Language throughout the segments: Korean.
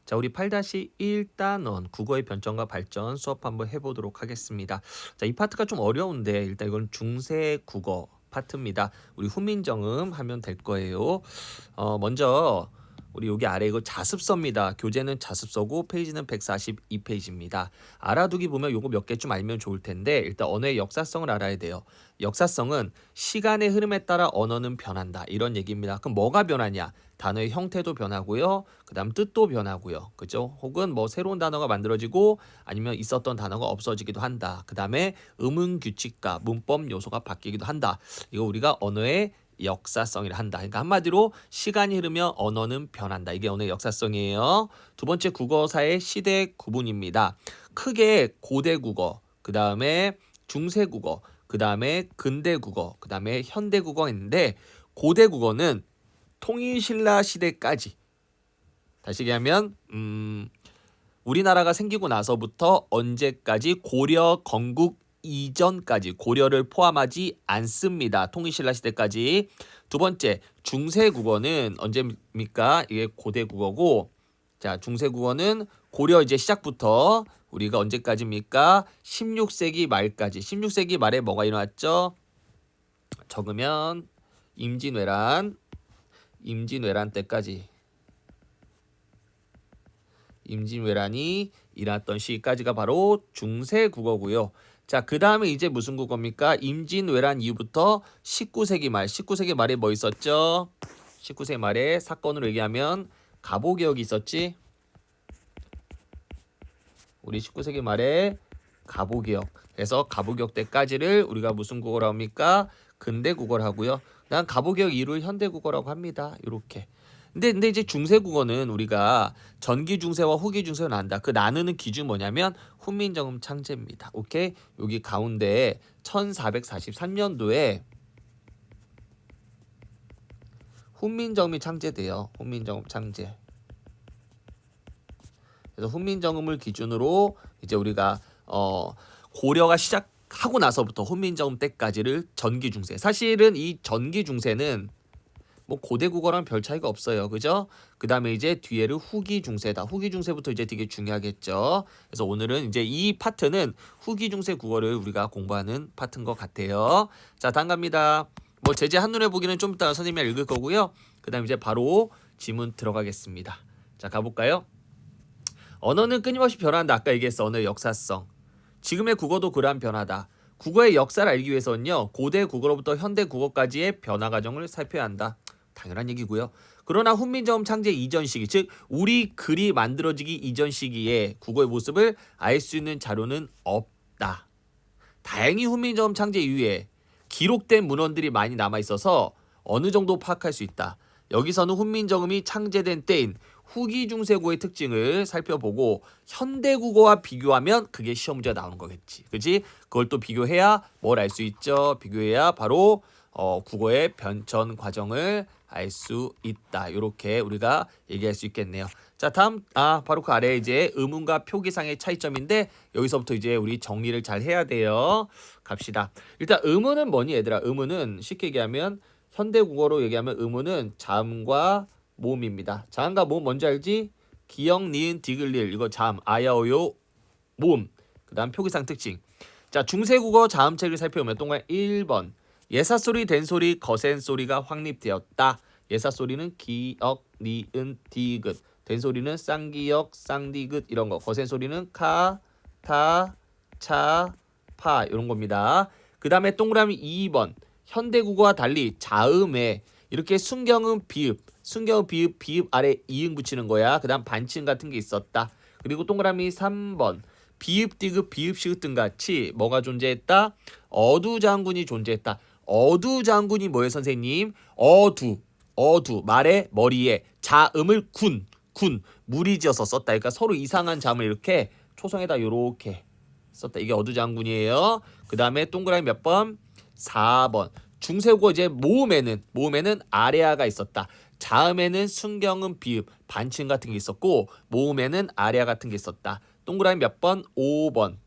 자, 우리 8-1단원 국어의 변천과 발전 수업 한번 해보도록 하겠습니다. 자, 이 파트가 좀 어려운데 일단 이건 중세 국어 파트입니다. 우리 훈민정음 하면 될 거예요. 먼저 우리 여기 아래 이거 자습서입니다. 교재는 자습서고 페이지는 142페이지입니다. 알아두기 보면 요거 몇 개 좀 알면 좋을 텐데 일단 언어의 역사성을 알아야 돼요. 역사성은 시간의 흐름에 따라 언어는 변한다. 이런 얘기입니다. 그럼 뭐가 변하냐? 단어의 형태도 변하고요. 그다음 뜻도 변하고요. 그죠? 혹은 뭐 새로운 단어가 만들어지고 아니면 있었던 단어가 없어지기도 한다. 그다음에 음운 규칙과 문법 요소가 바뀌기도 한다. 이거 우리가 언어의 역사성이라 한다. 그러니까 한마디로 시간이 흐르면 언어는 변한다. 이게 언어의 역사성이에요. 두 번째 국어사의 시대 구분입니다. 크게 고대 국어, 그 다음에 중세 국어, 그 다음에 근대 국어, 그 다음에 현대 국어가 있는데 고대 국어는 통일신라 시대까지 다시 얘기하면 우리나라가 생기고 나서부터 언제까지 고려 건국 이전까지 고려를 포함하지 않습니다. 통일신라 시대까지. 두 번째 중세 국어는 언제입니까? 이게 고대 국어고 자 중세 국어는 고려 이제 시작부터 우리가 언제까지입니까? 16세기 말까지. 16세기 말에 뭐가 일어났죠? 적으면 임진왜란 때까지 임진왜란이 일어났던 시기까지가 바로 중세 국어고요. 자, 그 다음에 이제 무슨 국어입니까? 임진왜란 이후부터 19세기 말, 19세기 말에 뭐 있었죠? 19세기 말에 사건으로 얘기하면 갑오개혁이 있었지? 우리 19세기 말에 갑오개혁. 그래서 갑오개혁 때까지를 우리가 무슨 국어라고 합니까? 근대 국어를 하고요. 난 갑오개혁 이후를 현대 국어라고 합니다. 이렇게. 근데 이제 중세 국어는 우리가 전기 중세와 후기 중세로 나눈다. 그 나누는 기준 뭐냐면 훈민정음 창제입니다. 오케이? 여기 가운데 1443년도에 훈민정음이 창제돼요. 훈민정음 창제. 그래서 훈민정음을 기준으로 이제 우리가 고려가 시작하고 나서부터 훈민정음 때까지를 전기중세. 사실은 이 전기중세는 뭐 고대 국어랑 별 차이가 없어요. 그죠? 그 다음에 이제 뒤에를 후기 중세다. 후기 중세부터 이제 되게 중요하겠죠. 그래서 오늘은 이제 이 파트는 후기 중세 국어를 우리가 공부하는 파트인 것 같아요. 자, 다음 갑니다. 뭐 제재 한눈에 보기는 좀 이따 선생님이 읽을 거고요. 그 다음 이제 바로 지문 들어가겠습니다. 자, 가볼까요? 언어는 끊임없이 변한다. 아까 얘기했어. 언어의 역사성. 지금의 국어도 그러한 변화다. 국어의 역사를 알기 위해서는요. 고대 국어로부터 현대 국어까지의 변화 과정을 살펴야 한다. 당연한 얘기고요. 그러나 훈민정음 창제 이전 시기, 즉 우리 글이 만들어지기 이전 시기에 국어의 모습을 알 수 있는 자료는 없다. 다행히 훈민정음 창제 이후에 기록된 문헌들이 많이 남아있어서 어느 정도 파악할 수 있다. 여기서는 훈민정음이 창제된 때인 후기 중세국어의 특징을 살펴보고 현대국어와 비교하면 그게 시험 문제가 나오는 거겠지. 그렇지? 그걸 또 비교해야 뭘 알 수 있죠? 비교해야 바로 국어의 변천 과정을 알 수 있다. 이렇게 우리가 얘기할 수 있겠네요. 자, 다음 바로 그 아래 이제 의문과 표기상의 차이점인데 여기서부터 이제 우리 정리를 잘 해야 돼요. 갑시다. 일단 의문은 뭐니 얘들아? 의문은 쉽게 얘기하면 현대 국어로 얘기하면 의문은 자음과 모음입니다. 자음과 모음 뭔지 알지? 기역, 니은, 디귿, 이거 자음, 아야오요, 모음. 그다음 표기상 특징. 자, 중세 국어 자음책을 살펴보면 동그라미 1번. 예사소리, 된소리, 거센소리가 확립되었다. 예사소리는 기역, 니은, 디귿. 된소리는 쌍기역, 쌍디귿 이런 거. 거센소리는 카, 타, 차, 파 이런 겁니다. 그 다음에 동그라미 2번. 현대국어와 달리 자음에 이렇게 순경음, 비읍, 비읍 아래 이응 붙이는 거야. 그 다음 반치음 같은 게 있었다. 그리고 동그라미 3번. 비읍, 디귿, 비읍, 시읒 등 같이 뭐가 존재했다? 어두장군이 존재했다. 어두장군이 뭐예요, 선생님? 어두 말에 머리에 자음을 군 무리지어서 썼다. 그러니까 서로 이상한 자음을 이렇게 초성에다 요렇게 썼다. 이게 어두장군이에요. 그 다음에 동그라미 몇 번? 4번. 중세국어 이제 모음에는 아레아가 있었다. 자음에는 순경음, 비읍, 반치음 같은 게 있었고 모음에는 아레아 같은 게 있었다. 동그라미 몇 번? 5번.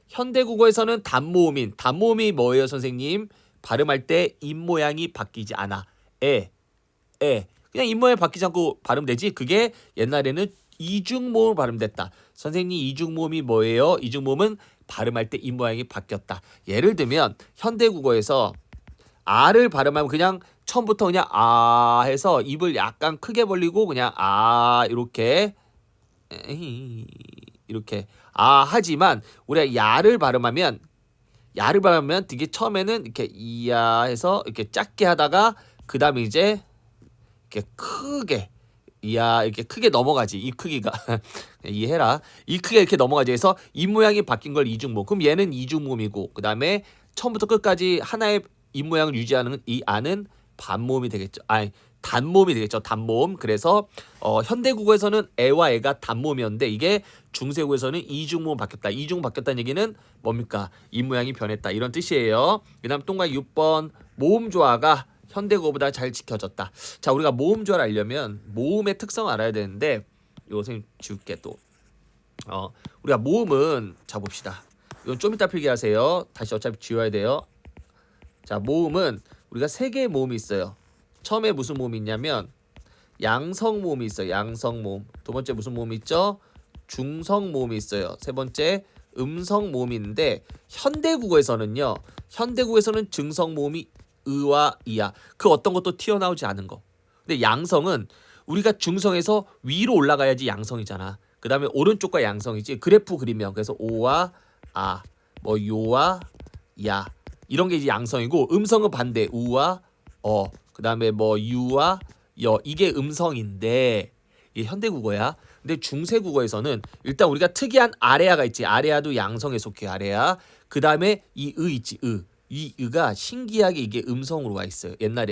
현대국어에서는 단모음이 뭐예요, 선생님? 발음할 때 입모양이 바뀌지 않아. 그냥 입모양이 바뀌지 않고 발음되지. 그게 옛날에는 이중모음 발음됐다. 선생님 이중모음이 뭐예요? 이중모음은 발음할 때 입 모양이 바뀌었다. 예를 들면 현대국어에서 아를 발음하면 그냥 처음부터 그냥 아 해서 입을 약간 크게 벌리고 그냥 아 이렇게 아 하지만 우리가 야를 발음하면 되게 처음에는 이렇게 이야 해서 이렇게 작게 하다가 그 다음에 이제 이렇게 크게 이야 이렇게 크게 넘어가지. 이 크기가 이해해라. 이 크게 이렇게 넘어가지 해서 입 모양이 바뀐 걸 이중모음. 그럼 얘는 이중모음이고 그 다음에 처음부터 끝까지 하나의 입 모양을 유지하는 이 아는 반모음이 되겠죠. 아니 단모음이 되겠죠. 단모음. 그래서 현대국어에서는 애와 애가 단모음이었는데 이게 중세국어에서는 이중모음 바뀌었다. 이중 바뀌었다는 얘기는 뭡니까? 입 모양이 변했다. 이런 뜻이에요. 그다음 똥과 6번 모음 조화가 현대국어보다 잘 지켜졌다. 자, 우리가 모음 조화를 알려면 모음의 특성을 알아야 되는데 이거 선생님 지울게 또. 우리가 모음은 자 봅시다. 이건 좀 이따 필기하세요. 다시 어차피 지워야 돼요. 자, 모음은 우리가 세 개의 모음이 있어요. 처음에 무슨 모음이 있냐면 양성 모음이 있어요. 양성 모음. 두 번째 무슨 모음이 있죠? 중성 모음이 있어요. 세 번째 음성 모음이 있는데 현대국어에서는 증성 모음이 의와 이야. 그 어떤 것도 튀어나오지 않은 거. 근데 양성은 우리가 중성에서 위로 올라가야지 양성이잖아. 그 다음에 오른쪽과 양성이지. 그래프 그리면 그래서 오와 아, 뭐 요와 야 이런 게 이제 양성이고 음성은 반대 우와 그 다음에 뭐 유와 여 이게 음성인데 이게 현대국어야. 근데 중세국어에서는 일단 우리가 특이한 아레아가 있지. 아레아도 양성에 속해. 아레아. 그 다음에 이 의 있지. 이 의가 신기하게 이게 음성으로 와 있어요. 옛날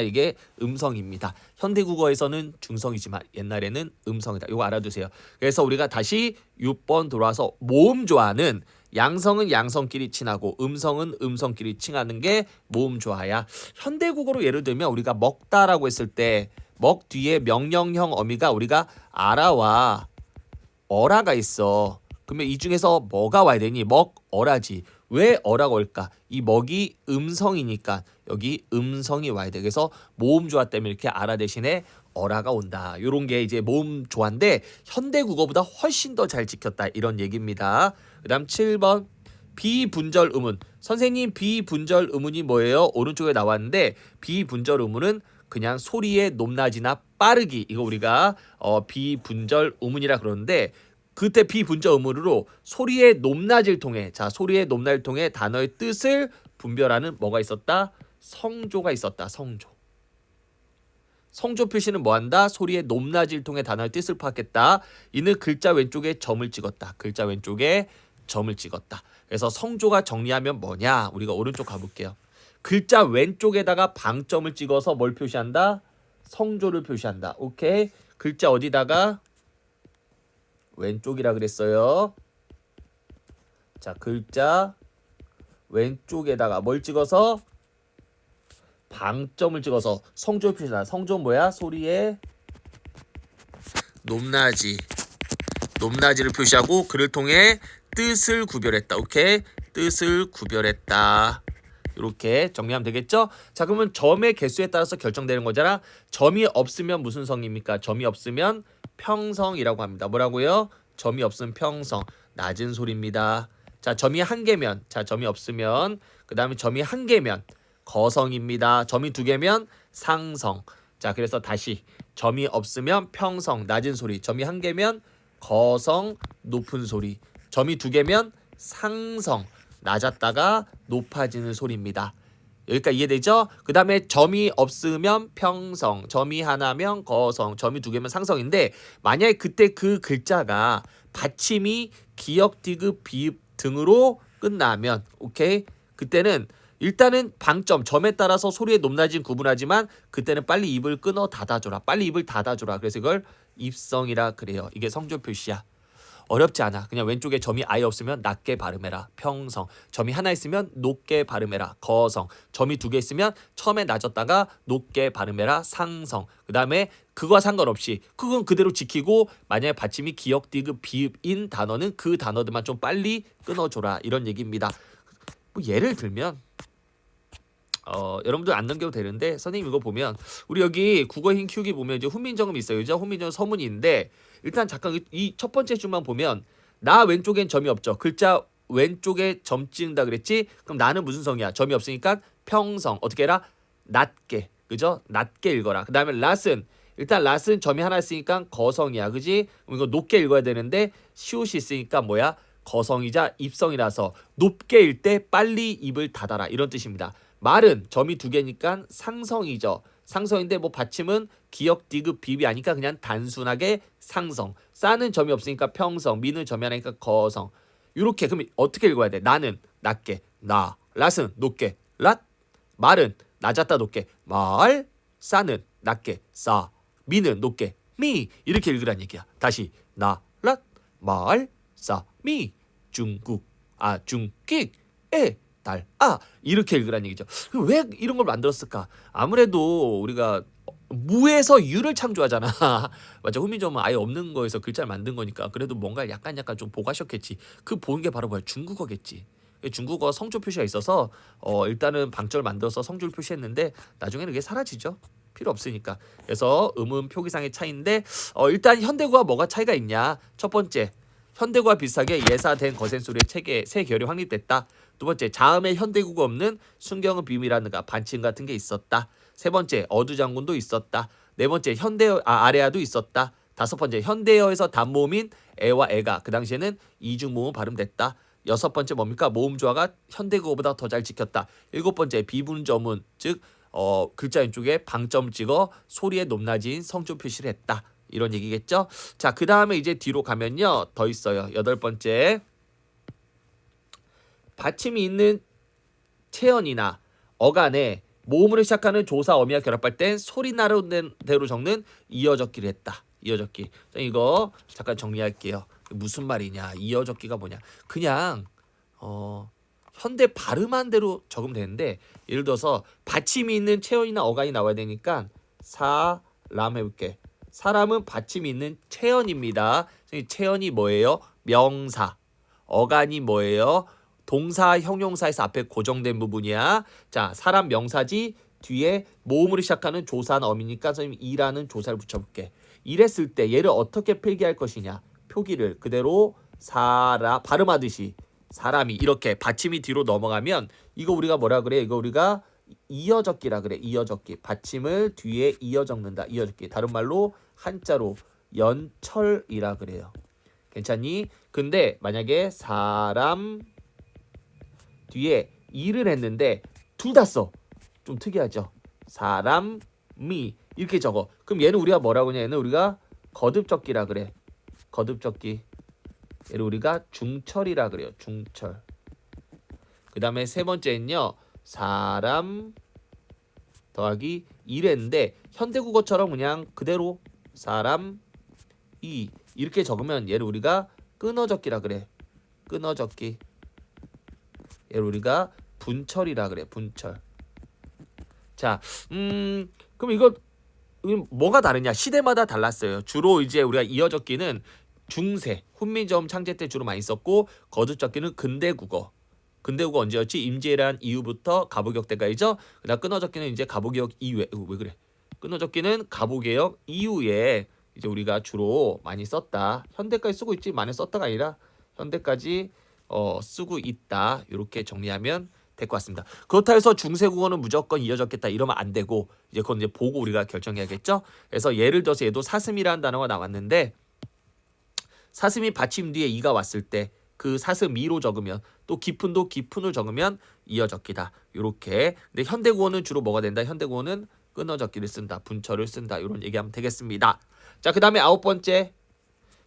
이게 음성입니다. 현대국어에서는 중성이지만 옛날에는 음성이다. 이거 알아두세요. 그래서 우리가 다시 6번 돌아와서 모음 조화는 양성은 양성끼리 친하고 음성은 음성끼리 친하는 게 모음 조화야. 현대국어로 예를 들면 우리가 먹다라고 했을 때 먹 뒤에 명령형 어미가 우리가 아라와 어라가 있어. 그러면 이 중에서 뭐가 와야 되니? 먹, 어라지. 왜 어라가 올까? 이 먹이 음성이니까 여기 음성이 와야 돼. 그래서 모음 조화 때문에 이렇게 아라 대신에 어라가 온다. 이런 게 이제 모음 조화인데 현대국어보다 훨씬 더 잘 지켰다. 이런 얘기입니다. 그 다음 7번 비분절 의문. 선생님 비분절 의문이 뭐예요? 오른쪽에 나왔는데 비분절 의문은 그냥 소리의 높낮이나 빠르기. 이거 우리가 비분절 의문이라 그러는데 그때 비분절 의문으로 소리의 높낮이를 통해 단어의 뜻을 분별하는 뭐가 있었다? 성조가 있었다. 성조 표시는 뭐한다? 소리의 높낮이를 통해 단어의 뜻을 파악했다. 이는 글자 왼쪽에 점을 찍었다. 그래서 성조가 정리하면 뭐냐? 우리가 오른쪽 가볼게요. 글자 왼쪽에다가 방점을 찍어서 뭘 표시한다? 성조를 표시한다. 오케이? 글자 어디다가? 왼쪽이라 그랬어요. 자, 글자 왼쪽에다가 뭘 찍어서? 방점을 찍어서 성조 표시다. 성조는 뭐야? 소리의 높낮이를 표시하고 그를 통해 뜻을 구별했다. 오케이? 뜻을 구별했다. 이렇게 정리하면 되겠죠? 자, 그러면 점의 개수에 따라서 결정되는 거잖아. 점이 없으면 무슨 성입니까? 점이 없으면 평성이라고 합니다. 뭐라고요? 점이 없으면 평성. 낮은 소리입니다. 자, 점이 한 개면, 점이 없으면, 그 다음에 점이 한 개면 거성입니다. 점이 두 개면 상성. 자, 그래서 다시 점이 없으면 평성, 낮은 소리. 점이 한 개면 거성, 높은 소리. 점이 두 개면 상성, 낮았다가 높아지는 소리입니다. 여기까지 이해되죠? 그 다음에 점이 없으면 평성, 점이 하나면 거성, 점이 두 개면 상성인데 만약에 그때 그 글자가 받침이 기역, 디귿, 비읍 등으로 끝나면 오케이? 그때는 일단은 방점, 점에 따라서 소리의 높낮이는 구분하지만 그때는 빨리 입을 끊어 닫아줘라. 그래서 이걸 입성이라 그래요. 이게 성조 표시야. 어렵지 않아. 그냥 왼쪽에 점이 아예 없으면 낮게 발음해라. 평성. 점이 하나 있으면 높게 발음해라. 거성. 점이 두 개 있으면 처음에 낮았다가 높게 발음해라. 상성. 그 다음에 그거와 상관없이 그건 그대로 지키고 만약에 받침이 기역, 디귿, 비읍인 단어는 그 단어들만 좀 빨리 끊어줘라. 이런 얘기입니다. 뭐 예를 들면 여러분들 안 넘겨도 되는데 선생님 이거 보면 우리 여기 국어 힘 키우기 보면 이제 훈민정음 있어요. 그죠? 훈민정음 서문이 있는데 일단 잠깐 이 첫 번째 줄만 보면 나 왼쪽엔 점이 없죠. 글자 왼쪽에 점 찍는다 그랬지? 그럼 나는 무슨 성이야? 점이 없으니까 평성. 어떻게 해라? 낮게. 그죠? 낮게 읽어라. 그 다음에 랏은 일단 랏은 점이 하나 있으니까 거성이야. 그지? 그럼 이거 높게 읽어야 되는데 시옷이 있으니까 뭐야? 거성이자 입성이라서 높게 읽 때 빨리 입을 닫아라. 이런 뜻입니다. 말은 점이 두 개니까 상성이죠. 상성인데 뭐 받침은 기역, 디귿, 비비 아니까 그냥 단순하게 상성. 싸는 점이 없으니까 평성, 미는 점이 하나니까 거성. 이렇게 그럼 어떻게 읽어야 돼? 나는 낮게, 나. 랏은 높게, 랏. 말은 낮았다 높게, 말. 싸는 낮게, 싸. 미는 높게, 미. 이렇게 읽으란 얘기야. 다시 나, 랏, 말, 싸, 미. 중국, 중끽, 달, 이렇게 읽으란 얘기죠. 왜 이런 걸 만들었을까? 아무래도 우리가 무에서 유를 창조하잖아. 맞아. 훈민정음은 아예 없는 거에서 글자를 만든 거니까 그래도 뭔가 약간 좀 보가셨겠지. 그 보는 게 바로 뭐야? 중국어겠지. 중국어 성조 표시가 있어서 일단은 방절 만들어서 성조를 표시했는데 나중에는 이게 사라지죠. 필요 없으니까. 그래서 음은 표기상의 차이인데 일단 현대구와 뭐가 차이가 있냐? 첫 번째, 현대구와 비슷하게 예사된 거센소리의 체계 세 계열이 확립됐다. 두 번째, 자음에 현대구가 없는 순경은 비밀이라든가 반침 같은 게 있었다. 세 번째, 어두장군도 있었다. 네 번째, 아래아도 있었다. 다섯 번째, 현대어에서 단모음인 애와 애가 그 당시에는 이중모음 발음됐다. 여섯 번째 뭡니까? 모음조화가 현대국어보다 더 잘 지켰다. 일곱 번째, 비분저문 즉 글자 왼쪽에 방점 찍어 소리의 높낮이인 성조 표시를 했다. 이런 얘기겠죠? 자, 그 다음에 이제 뒤로 가면요. 더 있어요. 여덟 번째. 받침이 있는 체언이나 어간에 모음으로 시작하는 조사 어미와 결합할 땐 소리 나름대로 적는 이어적기를 했다. 이어적기. 이거 잠깐 정리할게요. 무슨 말이냐? 이어적기가 뭐냐? 그냥 현대 발음한 대로 적으면 되는데 예를 들어서 받침이 있는 체언이나 어간이 나와야 되니까 사람 해볼게. 사람은 받침이 있는 체언입니다. 체언이 뭐예요? 명사. 어간이 뭐예요? 동사, 형용사에서 앞에 고정된 부분이야. 자, 사람 명사지 뒤에 모음으로 시작하는 조사는 어미니까 선생님 이라는 조사를 붙여볼게. 이랬을 때 얘를 어떻게 필기할 것이냐? 표기를 그대로 발음하듯이 사람이 이렇게 받침이 뒤로 넘어가면 이거 우리가 뭐라 그래? 이거 우리가 이어적기라 그래. 이어적기. 받침을 뒤에 이어 적는다. 이어적기. 다른 말로 한자로 연철이라 그래요. 괜찮니? 근데 만약에 사람 뒤에 이를 했는데 둘 다 써. 좀 특이하죠. 사람이 이렇게 적어. 그럼 얘는 우리가 뭐라고 하냐? 얘는 우리가 거듭적기라 그래. 거듭적기. 얘를 우리가 중철이라 그래요. 중철. 그 다음에 세 번째는요. 사람 더하기 이랬는데 현대국어처럼 그냥 그대로 사람이 이렇게 적으면 얘를 우리가 끊어적기라 그래. 끊어적기. 얘를 우리가 분철이라 그래. 분철. 자, 그럼 이거 뭐가 다르냐? 시대마다 달랐어요. 주로 이제 우리가 이어적기는 중세, 훈민정음 창제 때 주로 많이 썼고 거듭적기는 근대국어. 근대국어 언제였지? 임진왜란 이후부터 가부개혁 때까지죠. 그다음 끊어적기는 이제 가부개혁 이후에 왜 그래? 끊어적기는 가부개혁 이후에 이제 우리가 주로 많이 썼다. 현대까지 쓰고 있지 많이 썼다가 아니라 현대까지 쓰고 있다. 이렇게 정리하면 될 것 같습니다. 그렇다 해서 중세국어는 무조건 이어졌겠다 이러면 안 되고 이제 그건 이제 보고 우리가 결정해야겠죠. 그래서 예를 들어서 얘도 사슴이라는 단어가 나왔는데 사슴이 받침 뒤에 이가 왔을 때 그 사슴이로 적으면 또 깊은도 깊은을 적으면 이어적기다. 이렇게. 근데 현대국어는 주로 뭐가 된다? 현대국어는 끊어적기를 쓴다. 분철을 쓴다. 이런 얘기하면 되겠습니다. 자, 그 다음에 아홉 번째.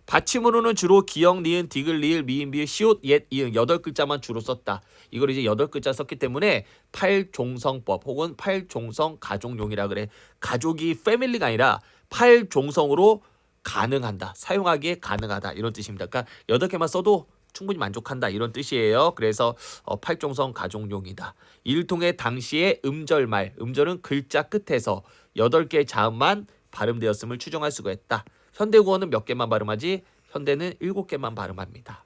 받침으로는 주로 기역, 니은, 디귿, 리을, 미음, 비읍, 시옷, 옙, 이응 8글자만 주로 썼다. 이걸 이제 8글자 썼기 때문에 팔종성법 혹은 팔종성 가족용이라 그래. 가족이 패밀리가 아니라 팔종성으로 가능한다. 사용하기에 가능하다. 이런 뜻입니다. 그러니까 8개만 써도 충분히 만족한다. 이런 뜻이에요. 그래서 팔종성 가족용이다. 이를 통해 당시의 음절말, 음절은 글자 끝에서 8개의 자음만 발음되었음을 추정할 수가 있다. 현대국어는 몇 개만 발음하지? 현대는 7개만 발음합니다.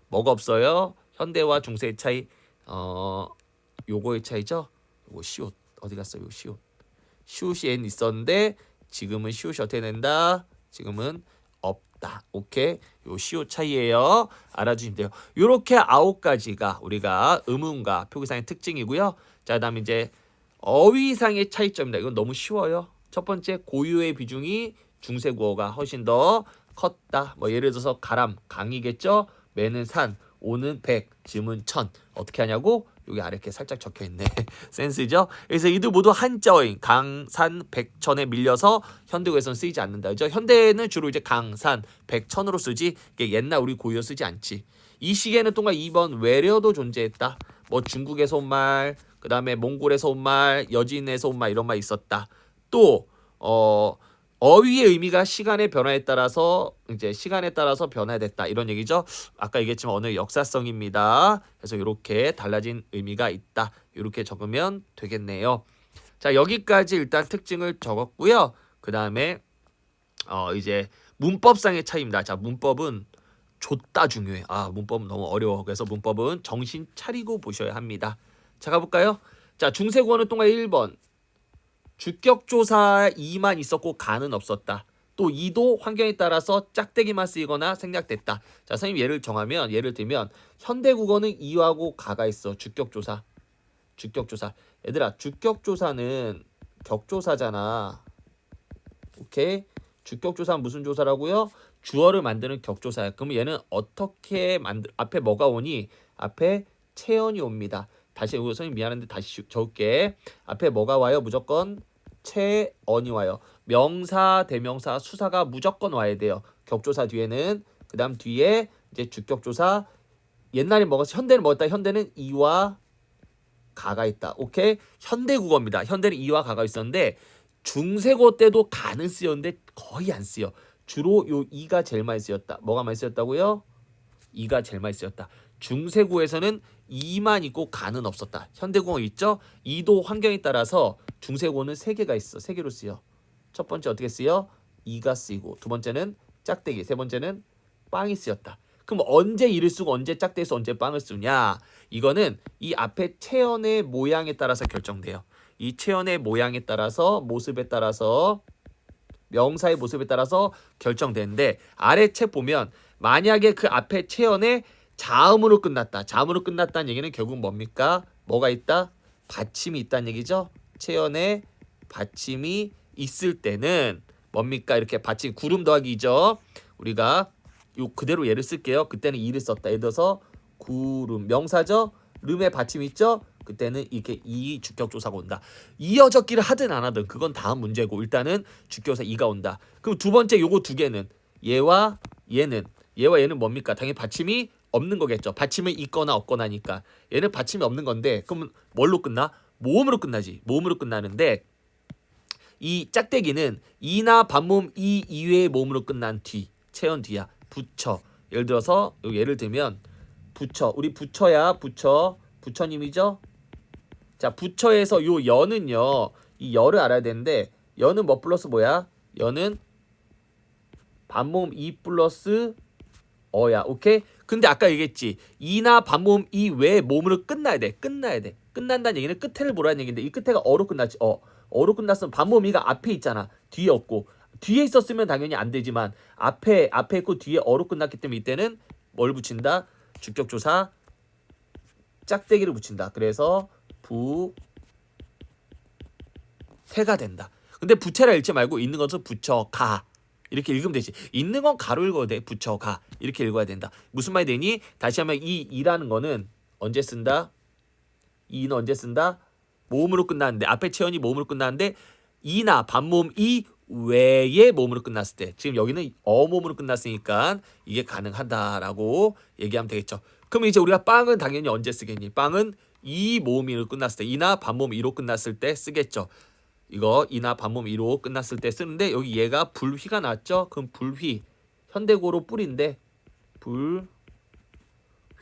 뭐가 없어요? 현대와 중세의 차이, 요거의 차이죠? 요거 시옷. 어디 갔어요? 시옷. 시옷이 n 있었는데 지금은 시옷이 어떻게 된다? 지금은 없다. 오케이. 요 시옷 차이예요. 알아주시면 돼요. 요렇게 9가지가 우리가 음운과 표기상의 특징이고요. 자, 그다음에 이제 어휘상의 차이점입니다. 이건 너무 쉬워요. 첫 번째, 고유의 비중이 중세국어가 훨씬 더 컸다. 뭐 예를 들어서 가람, 강이겠죠. 매는 산, 오는 백, 즘은 천. 어떻게 하냐고? 여기 아래 이렇게 살짝 적혀있네. 센스죠? 그래서 이들 모두 한자어인 강, 산, 백, 천에 밀려서 현대어에서는 쓰이지 않는다. 그죠? 현대에는 주로 이제 강, 산, 백, 천으로 쓰지. 이게 옛날 우리 고유어 쓰지 않지. 이 시기에는 동안 2번 외려도 존재했다. 뭐 중국에서 온 말, 그 다음에 몽골에서 온 말, 여진에서 온 말 이런 말 있었다. 또 어휘의 의미가 시간의 변화에 따라서 변화됐다 이런 얘기죠. 아까 얘기했지만 언어의 역사성입니다. 그래서 이렇게 달라진 의미가 있다. 이렇게 적으면 되겠네요. 자, 여기까지 일단 특징을 적었고요. 그 다음에 이제 문법상의 차이입니다. 자, 문법은 좆다 중요해. 문법은 너무 어려워. 그래서 문법은 정신 차리고 보셔야 합니다. 자, 가볼까요? 자, 중세국어는 동안 1번 주격조사 이만 있었고 가는 없었다. 또 이도 환경에 따라서 짝대기만 쓰이거나 생략됐다. 자, 선생님 예를 들면 현대국어는 이하고 가가 있어. 주격조사. 얘들아, 주격조사는 격조사잖아. 오케이? 주격조사는 무슨 조사라고요? 주어를 만드는 격조사야. 그러면 얘는 어떻게 앞에 뭐가 오니? 앞에 체언이 옵니다. 다시 선생님 미안한데 다시 적을게. 앞에 뭐가 와요? 무조건 체언이 와요. 명사, 대명사, 수사가 무조건 와야 돼요. 격조사 뒤에는. 그 다음 뒤에 이제 주격조사. 옛날에 현대는 뭐였다? 현대는 이와 가가 있다. 오케이? 현대국어입니다. 현대는 이와 가가 있었는데 중세고 때도 가는 쓰였는데 거의 안 쓰여. 주로 요 이가 제일 많이 쓰였다. 뭐가 많이 쓰였다고요? 이가 제일 많이 쓰였다. 중세고에서는 이만 있고 가는 없었다. 현대국어 있죠? 이도 환경에 따라서 중세고는 3개가 있어. 3개로 쓰여. 첫 번째 어떻게 쓰여? 이가 쓰이고, 두 번째는 짝대기, 세 번째는 빵이 쓰였다. 그럼 언제 이를 쓰고 언제 짝대기에서 언제 빵을 쓰냐? 이거는 이 앞에 체언의 모양에 따라서 결정돼요. 이 체언의 모양에 따라서, 모습에 따라서, 명사의 모습에 따라서 결정되는데, 아래 책 보면 만약에 그 앞에 체언에 자음으로 끝났다. 자음으로 끝났다는 얘기는 결국 뭡니까? 뭐가 있다? 받침이 있다는 얘기죠. 체언에 받침이 있을 때는 뭡니까? 이렇게 받침, 구름 더하기죠. 우리가 요 그대로 예를 쓸게요. 그때는 이를 썼다. 예를 들어서 구름, 명사죠. 름에 받침이 있죠. 그때는 이렇게 이 주격조사가 온다. 이어적기를 하든 안 하든 그건 다음 문제고, 일단은 주격조사 이가 온다. 그럼 두 번째 요거 두 개는 얘와 얘는 뭡니까? 당연히 받침이 없는 거겠죠. 받침이 있거나 없거나니까. 얘는 받침이 없는 건데, 그러면 뭘로 끝나? 모음으로 끝나지. 모음으로 끝나는데 이 짝대기는 이나 반모음 이 이외의 모음으로 끝난 뒤, 체언 뒤야. 부처. 예를 들어서 예를 들면 부처. 우리 부처야. 부처님이죠. 자, 부처에서 요 여는요. 이 여를 알아야 되는데, 여는 뭐 플러스 뭐야? 여는 반모음 이 플러스 어야. 오케이? 근데 아까 얘기했지. 이나 반모음 이 외에 모음으로 끝나야 돼. 끝난다는 얘기는 끝에를 보라는 얘기인데, 이 끝에가 어로 끝났지. 어로 끝났으면 반모음 이가 앞에 있잖아. 뒤에 없고. 뒤에 있었으면 당연히 안 되지만 앞에 있고 뒤에 어로 끝났기 때문에 이때는 뭘 붙인다? 주격조사 짝대기를 붙인다. 그래서 부태가 된다. 근데 부채라 읽지 말고 있는 것은 부처가 이렇게 읽으면 되지. 있는 건 가로 읽어도 돼. 부처가 이렇게 읽어야 된다. 무슨 말이 되니? 다시 하면 이라는 거는 언제 쓴다? 이는 언제 쓴다? 모음으로 끝나는데, 앞에 체언이 모음으로 끝나는데 이나 반모음 이 외에 모음으로 끝났을 때, 지금 여기는 어모음으로 끝났으니까 이게 가능하다라고 얘기하면 되겠죠. 그럼 이제 우리가 빵은 당연히 언제 쓰겠니? 빵은 이 모음으로 끝났을 때, 이나 반모음 이로 끝났을 때 쓰겠죠. 이거 이나 반모음 이로 끝났을 때 쓰는데, 여기 얘가 불휘가 났죠. 그럼 불휘, 현대고로 뿔인데 불휘.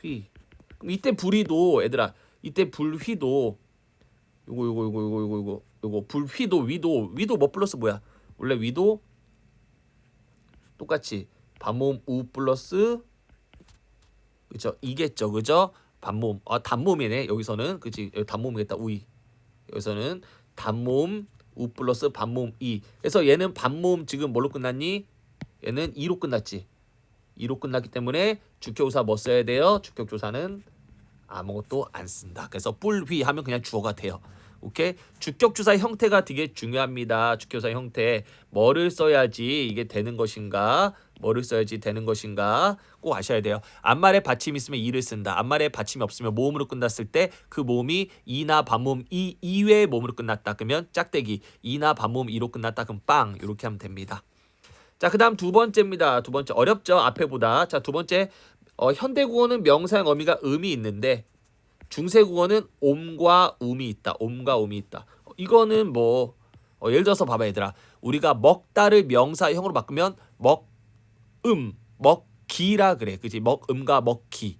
그럼 이때 불휘도, 얘들아, 이때 불휘도 요거 불휘도 위도 뭐 플러스 뭐야? 원래 위도 똑같이 반모음 우 플러스, 그죠? 이겠죠, 그죠? 반모음, 단모음이네. 여기서는 그지? 여기 단모음이겠다. 우이. 여기서는 단모음 우 플러스 반모음 이. 그래서 얘는 반모음 지금 뭘로 끝났니? 얘는 2로 끝났지. 2로 끝났기 때문에 주격조사 뭐 써야 돼요? 주격조사는 아무것도 안 쓴다. 그래서 뿔휘 하면 그냥 주어가 돼요. 오케이? 주격조사 형태가 되게 중요합니다. 주격조사 형태. 뭐를 써야지 이게 되는 것인가? 뭐를 써야지 되는 것인가? 꼭 아셔야 돼요. 앞말에 받침 있으면 이를 쓴다. 앞말에 받침이 없으면 모음으로 끝났을 때 그 모음이 이나 반모음 이 이외의 모음으로 끝났다. 그러면 짝대기. 이나 반모음 이로 끝났다. 그럼 빵. 이렇게 하면 됩니다. 자, 그다음 두 번째입니다. 두 번째 어렵죠? 앞에보다. 자, 두 번째 현대국어는 명사형 어미가 음이 있는데 중세국어는 옴과 음이 있다. 옴과 음이 있다. 이거는 뭐 예를 들어서 봐봐 얘들아. 우리가 먹다를 명사형으로 바꾸면 먹기라 그래. 그지? 먹음과 먹기.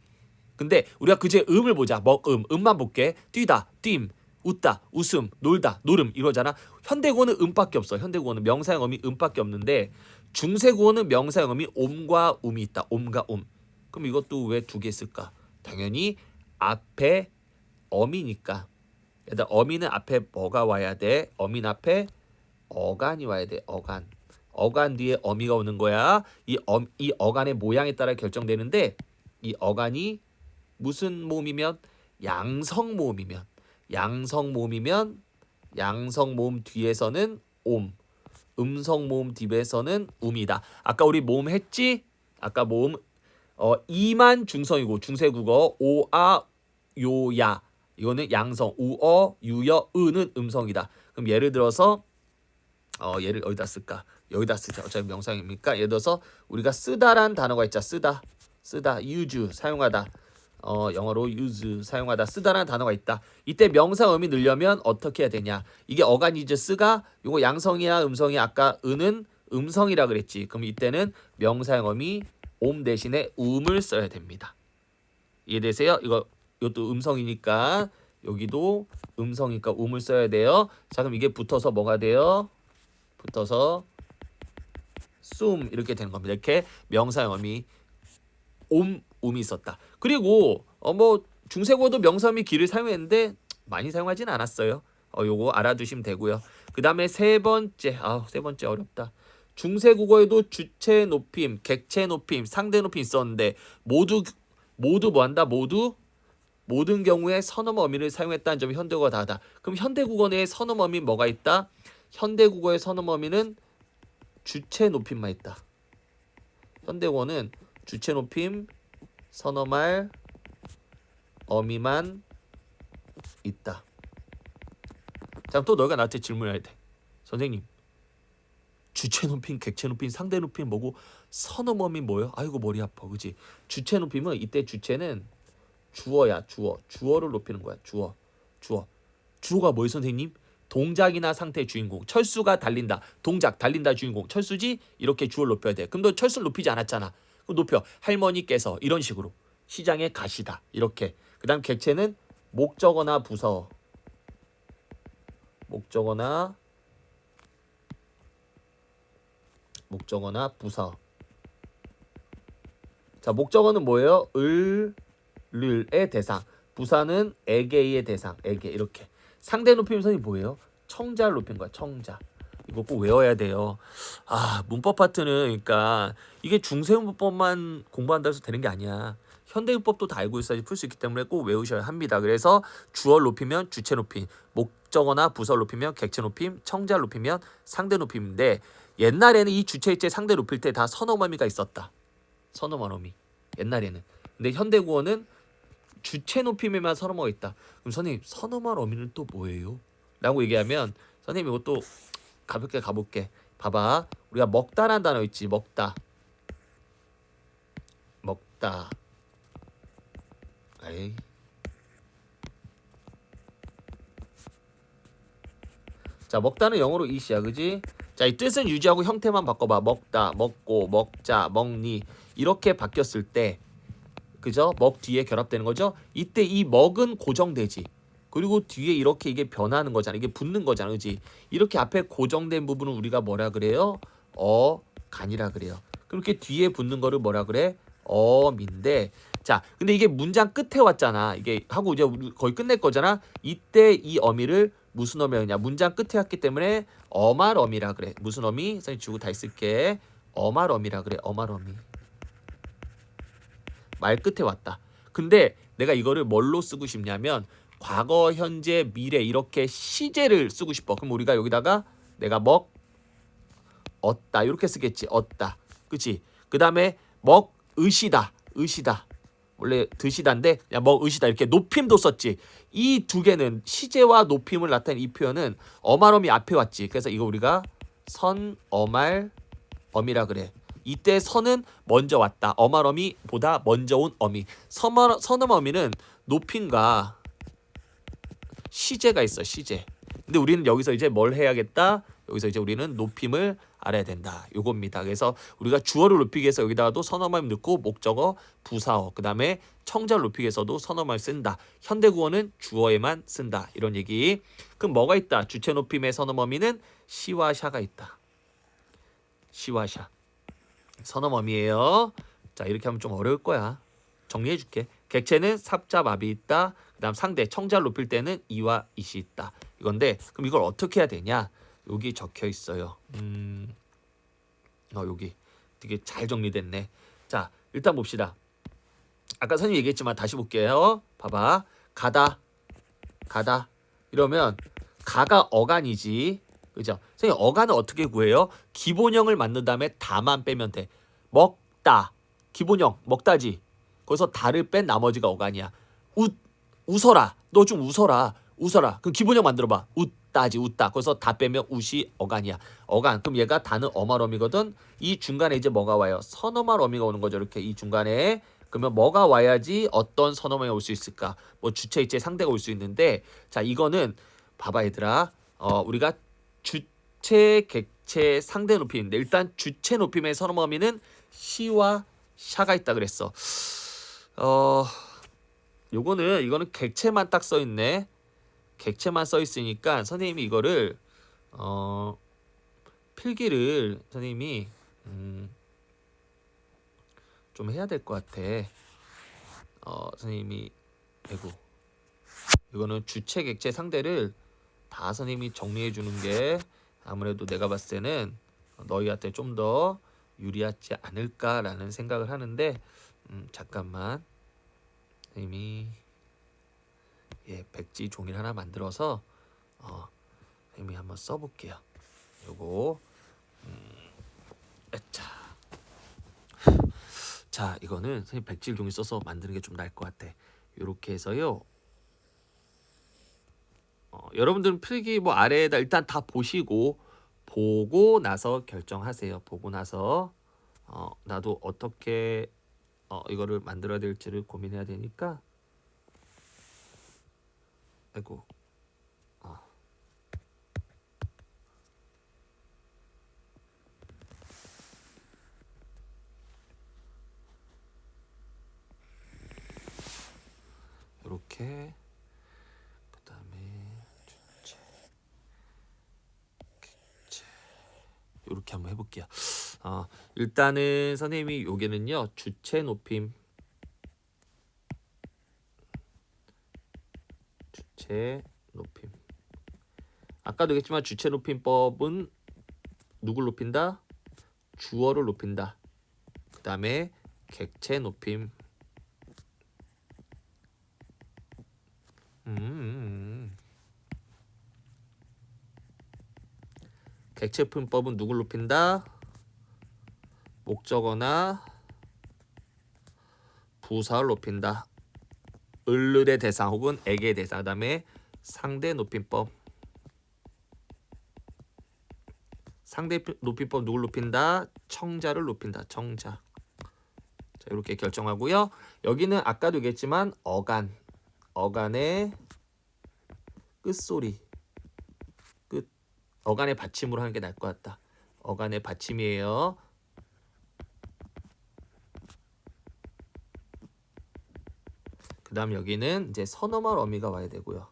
근데 우리가 그제 음을 보자. 음만 볼게. 뛰다, 뛴, 웃다, 웃음, 놀다, 노름 이러잖아. 현대국어는 음밖에 없어. 현대국어는 명사형 음이 음밖에 없는데 중세국어는 명사형 음이 옴과 음이 있다. 옴과 음. 그럼 이것도 왜 두 개 쓸까? 당연히 앞에 어미니까. 얘들 어미는 앞에 뭐가 와야 돼? 어민 앞에 어간이 와야 돼. 어간. 어간 뒤에 어미가 오는 거야. 이 어간의 모양에 따라 결정되는데 이 어간이 무슨 모음이면 양성 모음이면 양성 모음 뒤에서는 옴. 음성 모음 뒤에서는 음이다. 아까 우리 모음 했지? 아까 모음 이만 중성이고 중세국어 오아 요야 이거는 양성 우어 유여 으는 음성이다. 그럼 예를 들어서 얘를 어디다 쓸까? 여기다 쓰자. 어차피 명사형이니까 예를 들어서 우리가 쓰다란 단어가 있자. 쓰다 use 사용하다. 영어로 use 사용하다. 쓰다라는 단어가 있다. 이때 명사음이 늘려면 어떻게 해야 되냐? 이게 어간이즈 쓰가 이거 양성이야 음성이야? 아까 은은 음성이라 그랬지. 그럼 이때는 명사형음이 옴 대신에 음을 써야 됩니다. 이해되세요? 이것도 음성이니까 여기도 음성이니까 음을 써야 돼요. 자, 그럼 이게 붙어서 뭐가 돼요? 붙어서 숨 이렇게 되는 겁니다. 이렇게 명사형음이 음이 있었다. 그리고 뭐 중세국어도 명사음이 기를 사용했는데 많이 사용하진 않았어요. 요거 알아두시면 되고요. 그 다음에 세 번째 어렵다. 중세국어에도 주체 높임, 객체 높임, 상대 높임 있었는데 모두 뭐한다? 모든 경우에 선어머 어미를 사용했다는 점이 현대국어가 다르다. 그럼 현대국어 내에 선어머 어미 뭐가 있다? 현대국어의 선어머 어미는 주체 높임만 있다. 현대국어는 주체 높임, 선어말, 어미만 있다. 자, 또 너희가 나한테 질문해야 돼. 선생님, 주체 높임, 객체 높임, 상대 높임 뭐고 선어머미 뭐예요? 아이고 머리 아파, 그지? 주체 높임은 이때 주체는 주어야, 주어를 높이는 거야. 주어가 뭐예요, 선생님? 동작이나 상태의 주인공. 철수가 달린다. 동작, 달린다 주인공. 철수지? 이렇게 주어를 높여야 돼. 그럼 너 철수를 높이지 않았잖아. 그럼 높여. 할머니께서 이런 식으로. 시장에 가시다. 이렇게. 그 다음 객체는 목적어나 부서. 목적어나 부서. 자, 목적어는 뭐예요? 을의 대상. 부사는 에게의 대상. 에게 이렇게. 상대 높임 선이 뭐예요? 청자를 높인 거야. 청자. 이거 꼭 외워야 돼요. 문법 파트는 그러니까 이게 중세문법만 공부한다 해서 되는 게 아니야. 현대문법도 다 알고 있어야지 풀 수 있기 때문에 꼭 외우셔야 합니다. 그래서 주어를 높이면 주체 높임, 목적어나 부서를 높이면 객체 높임, 청자를 높이면 상대 높임인데 옛날에는 이 주체의체 상대 높일 때 다 선어머미가 있었다. 선어머미. 옛날에는. 근데 현대국어는 주체 높임에만 선어머가 있다. 그럼 선생님 선어말 어미는 또 뭐예요? 라고 얘기하면 선생님 이것도 가볍게 가볼게. 봐봐. 우리가 먹다라는 단어 있지. 먹다. 에이. 자, 먹다는 영어로 eat이야. 그지? 자, 이 뜻은 유지하고 형태만 바꿔봐. 먹다, 먹고, 먹자, 먹니 이렇게 바뀌었을 때 그죠? 먹 뒤에 결합되는 거죠? 이때 이 먹은 고정되지. 그리고 뒤에 이렇게 이게 변하는 거잖아. 이게 붙는 거잖아. 그지? 이렇게 앞에 고정된 부분은 우리가 뭐라 그래요? 어간이라 그래요. 그렇게 뒤에 붙는 거를 뭐라 그래? 어민데. 자, 근데 이게 문장 끝에 왔잖아. 이게 하고 이제 우리 거의 끝낼 거잖아. 이때 이 어미를 무슨 어미였냐? 문장 끝에 왔기 때문에 어말어미라 그래. 무슨 어미? 선생님 주고 다 있을게. 어말어미라 그래. 어말어미. 말 끝에 왔다. 근데 내가 이거를 뭘로 쓰고 싶냐면 과거, 현재, 미래 이렇게 시제를 쓰고 싶어. 그럼 우리가 여기다가 내가 얻다 이렇게 쓰겠지. 얻다. 그치? 그 다음에 의시다. 의시다. 원래 드시다인데 그냥 의시다 이렇게 높임도 썼지. 이 두 개는 시제와 높임을 나타낸 이 표현은 어말어미 앞에 왔지. 그래서 이거 우리가 선어말어미라 그래. 이때 선은 먼저 왔다. 어말어미보다 먼저 온 어미. 선어머미는 높임과 시제가 있어. 시제. 근데 우리는 여기서 이제 뭘 해야겠다? 여기서 이제 우리는 높임을 알아야 된다. 요겁니다. 그래서 우리가 주어를 높이기 위해서 여기다가도 선어말 넣고 목적어, 부사어, 그 다음에 청자를 높이기 위해서도 선어말 쓴다. 현대구어는 주어에만 쓴다. 이런 얘기. 그럼 뭐가 있다? 주체 높임의 선어머미는 시와 샤가 있다. 시와 샤. 선어머미예요. 자, 이렇게 하면 좀 어려울 거야. 정리해 줄게. 객체는 삽자 마비 있다. 그다음 상대 청자를 높일 때는 이와 이시 있다. 이건데 그럼 이걸 어떻게 해야 되냐? 여기 적혀 있어요. 여기 되게 잘 정리됐네. 자, 일단 봅시다. 아까 선생님 얘기했지만 다시 볼게요. 봐봐. 가다 이러면 가가 어간이지. 그죠? 선생님 어간은 어떻게 구해요? 기본형을 만든 다음에 다만 빼면 돼. 먹다. 기본형 먹다지. 거기서 다를 뺀 나머지가 어간이야. 웃어라. 너 좀 웃어라. 그럼 기본형 만들어봐. 웃다지. 웃다. 거기서 다 빼면 웃이 어간이야. 어간. 그럼 얘가 다는 어말어미거든. 이 중간에 이제 뭐가 와요? 선어말어미가 오는 거죠. 이렇게 이 중간에. 그러면 뭐가 와야지 어떤 선어말이 올 수 있을까? 뭐 주체, 입체, 상대가 올 수 있는데 자 이거는 봐봐 얘들아. 우리가 주체, 객체, 상대 높임인데 일단 주체 높임의 선어머미는 시와 샤가 있다 그랬어. 이거는 객체만 딱 써 있네. 객체만 써 있으니까 선생님이 이거를 필기를 선생님이 좀 해야 될 것 같아. 선생님이 이거는 주체, 객체, 상대를 다 선생님이 정리해 주는 게 아무래도 내가 봤을 때는 너희한테 좀 더 유리하지 않을까라는 생각을 하는데 잠깐만 선생님이 백지 종이를 하나 만들어서 선생님이 한번 써볼게요. 요거 자 이거는 선생님 백지 종이 써서 만드는 게 좀 나을 것 같아. 요렇게 해서요. 여러분들은 필기 뭐 아래에다 일단 다 보고 나서 결정하세요. 보고 나서 나도 어떻게 이거를 만들어야 될지를 고민해야 되니까 이렇게 이렇게 한번 해볼게요. 일단은 선생님이 여기는요 주체 높임 아까도 얘기했지만 주체 높임법은 누굴 높인다? 주어를 높인다. 그 다음에 객체 높임 객체품법은 누굴 높인다? 목적어나 부사를 높인다. 을의 대상 혹은 액의 대상. 그 다음에 상대 높임법. 상대 높임법 누굴 높인다? 청자를 높인다. 청자. 자, 이렇게 결정하고요. 여기는 아까도 얘기했지만 어간의 끝소리. 어간의 받침으로 하는 게 나을 것 같다. 어간의 받침이에요. 그 다음 여기는 이제 선어말 어미가 와야 되고요.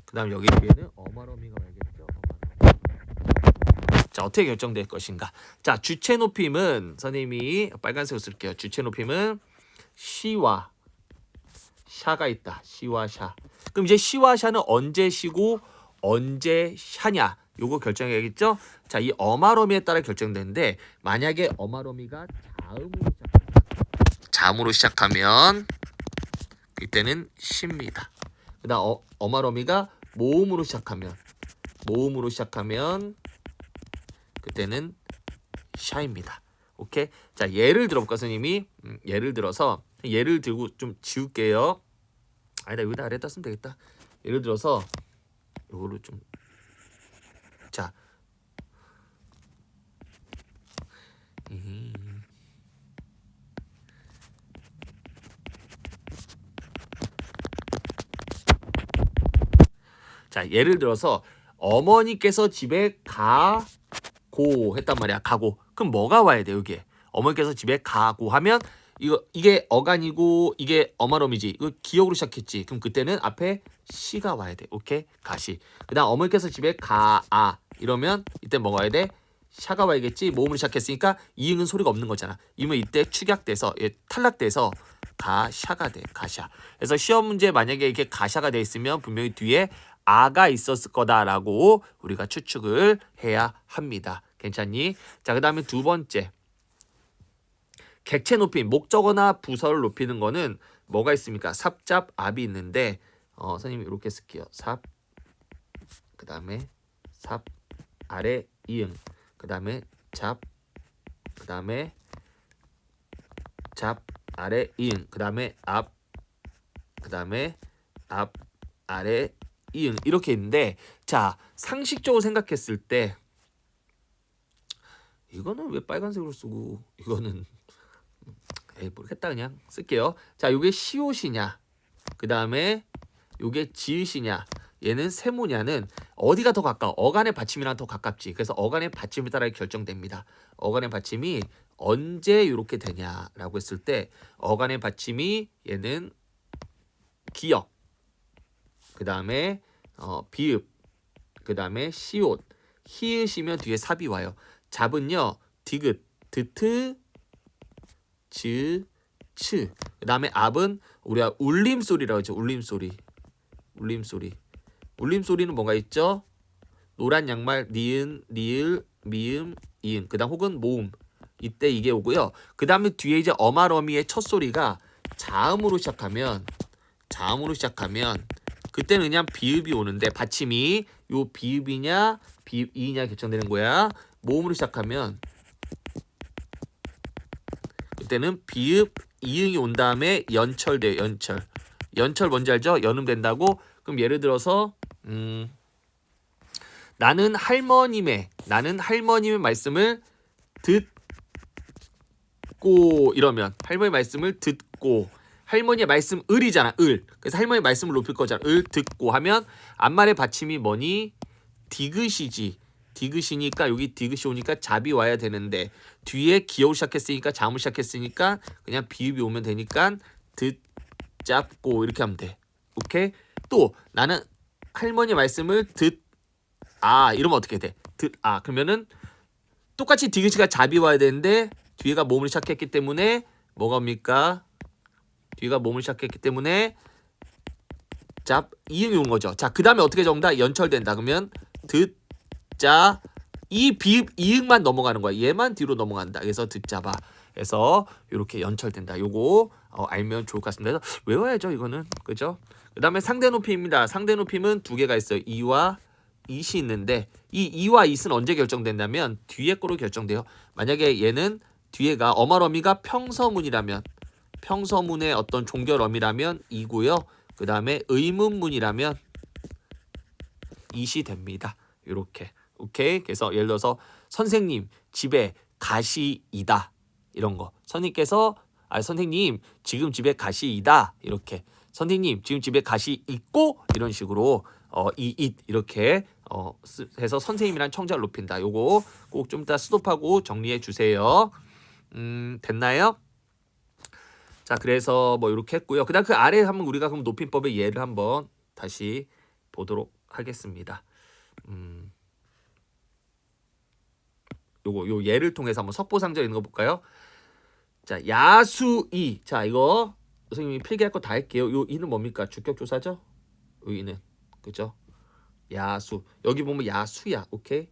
그 다음 여기 뒤에는 어말 어미가 와야겠죠. 자, 어떻게 결정될 것인가. 자, 주체 높임은 선생님이 빨간색으로 쓸게요. 주체 높임은 시와 샤가 있다. 시와 샤. 그럼 이제 시와 샤는 언제 시고 언제 샤냐? 요거 결정해야겠죠? 자, 이 어마러미에 따라 결정되는데 만약에 어마러미가 자음으로 시작하면 이때는 시입니다. 그다음 어마러미가 모음으로 시작하면 그때는 샤입니다. 오케이? 자, 예를 들어볼까 선생님이? 예를 들어서 예를 들고 좀 지울게요. 아니다, 여기다 아래다 쓰면 되겠다. 예를 들어서 요거를 좀 자. 자, 예를 들어서 어머니께서 집에 가고 했단 말이야. 가고. 그럼 뭐가 와야 돼, 여기에? 어머니께서 집에 가고 하면 이게 어간이고 이게 어마러미지. 이거 기역으로 시작했지. 그럼 그때는 앞에 시가 와야 돼. 오케이? 가시. 그다음 어머니께서 집에 가아 이러면 이때 뭐가 와야 돼? 샤가 와야겠지. 모음으로 시작했으니까 이응은 소리가 없는 거잖아. 이면 이때 축약돼서 탈락돼서 가샤가 돼. 가샤. 그래서 시험 문제 만약에 이렇게 가샤가 돼 있으면 분명히 뒤에 아가 있었을 거다라고 우리가 추측을 해야 합니다. 괜찮니? 자, 그다음에 두 번째. 객체 높임, 목적어나 부서를 높이는 거는 뭐가 있습니까? 삽, 잡, 압이 있는데 선생님이 이렇게 쓸게요. 삽, 그 다음에 삽, 아래, 이응, 그 다음에 잡, 그 다음에 잡, 아래, 이응, 그 다음에 앞, 그 다음에 앞, 아래, 이응 이렇게 있는데 자, 상식적으로 생각했을 때 이거는 왜 빨간색으로 쓰고 이거는 모르겠다, 그냥 쓸게요. 자, 요게 시옷이냐 그 다음에 요게 지읒이냐 얘는 세모냐는 어디가 더 가까워? 어간의 받침이랑 더 가깝지. 그래서 어간의 받침에 따라 결정됩니다. 어간의 받침이 언제 이렇게 되냐라고 했을 때 어간의 받침이 얘는 기역, 그 다음에 비읍, 그 다음에 시옷, 히읗이면 뒤에 삽이 와요. 잡은요 디귿, 드트, 즈, 츠. 그 다음에 압은 우리가 울림소리라고 하죠. 울림소리. 울림소리는 뭐가 있죠? 노란 양말, 니은, 리을, 미음, 이응. 그 다음 혹은 모음. 이때 이게 오고요. 그 다음에 뒤에 이제 어마러미의 첫 소리가 자음으로 시작하면 그때는 그냥 비읍이 오는데 받침이 요 비읍이냐 비읍이냐 결정되는 거야. 모음으로 시작하면 그때는 비읍 이응이 온 다음에 연철돼요. 연철 뭔지 알죠? 연음 된다고. 그럼 예를 들어서 나는 할머님의 말씀을 듣고 이러면 할머니 말씀을 듣고 할머니의 말씀 을이잖아. 을. 그래서 할머니 말씀을 높일 거잖아. 을 듣고 하면 앞말의 받침이 뭐니? 디귿이지. 디귿이니까 여기 디귿이 오니까 잡이 와야 되는데 뒤에 기역을 시작했으니까 잠을 시작했으니까 그냥 비읍이 오면 되니까 듣잡고 이렇게 하면 돼. 오케이? 또 나는 할머니 말씀을 이러면 어떻게 돼? 그러면은 똑같이 디귿이가 잡이 와야 되는데 뒤에가 몸을 시작했기 때문에 뭐가 옵니까? 뒤가 몸을 시작했기 때문에 잡 이응이 온 거죠. 자, 그 다음에 어떻게 적는다? 연철된다. 그러면 듣자 이 비읍 이응만 넘어가는 거야. 얘만 뒤로 넘어간다. 그래서 듣자봐. 그래서 이렇게 연철된다. 요거 알면 좋을 것 같습니다. 그래서 외워야죠, 이거는. 그죠? 그 다음에 상대 높임입니다. 상대 높임은 두 개가 있어요. 이와 이시 있는데 이 이와 이는 언제 결정된다면 뒤에 거로 결정돼요. 만약에 얘는 뒤에가 어마러미가 평서문이라면 평서문의 어떤 종결어미라면 이고요. 그 다음에 의문문이라면 이시 됩니다. 이렇게. 오케이. 그래서 예를 들어서 선생님 집에 가시이다 이런 거. 선생님 지금 집에 가시이다 이렇게. 선생님 지금 집에 가시 있고 이런 식으로 이잇 이렇게 해서 선생님이란 청자를 높인다. 요거 꼭 좀 이따 스톱하고 정리해 주세요. 됐나요? 자, 그래서 뭐 이렇게 했고요. 그다음 그 아래에 한번 우리가 그럼 높임법의 예를 한번 다시 보도록 하겠습니다. 요 예를 통해서 한번 석보상절 있는 거 볼까요? 자, 야수이. 자, 이거 선생님이 필기할 거 다 할게요. 요 이는 뭡니까? 주격조사죠? 요 이는 그죠? 야수. 여기 보면 야수야. 오케이?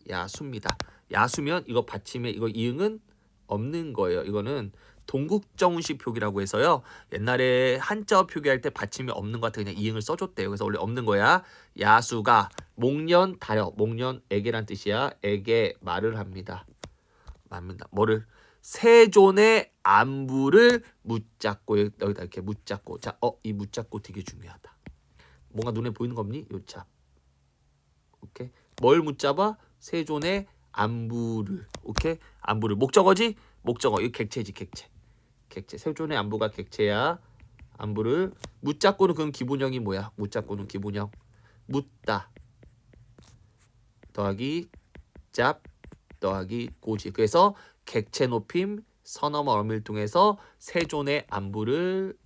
야수입니다. 야수면 이거 받침에 이거 이응은 없는 거예요. 이거는 동국정운식 표기라고 해서요. 옛날에 한자어 표기할 때 받침이 없는 것 같아 그냥 이응을 써줬대요. 그래서 원래 없는 거야. 야수가 목련 다려. 목련 에게란 뜻이야. 에게 말을 합니다. 맞습니다. 뭐를? 세존의 안부를 묻잡고 여기다 이렇게 묻잡고. 자, 이 묻잡고 되게 중요하다. 뭔가 눈에 보이는 거 없니? 요차. 오케이. 뭘 묻잡아? 세존의 안부를. 오케이. 안부를. 목적어지? 목적어. 이거 객체지 객체. 객체. 세존의 안부가 객체야. 안부를 묻잡고는 그럼 기본형이 뭐야? 묻잡고는 기본형. 묻다. 더하기 짭 더하기 고지. 그래서 객체 높임 선어마 어밀동에서 세존의 안부를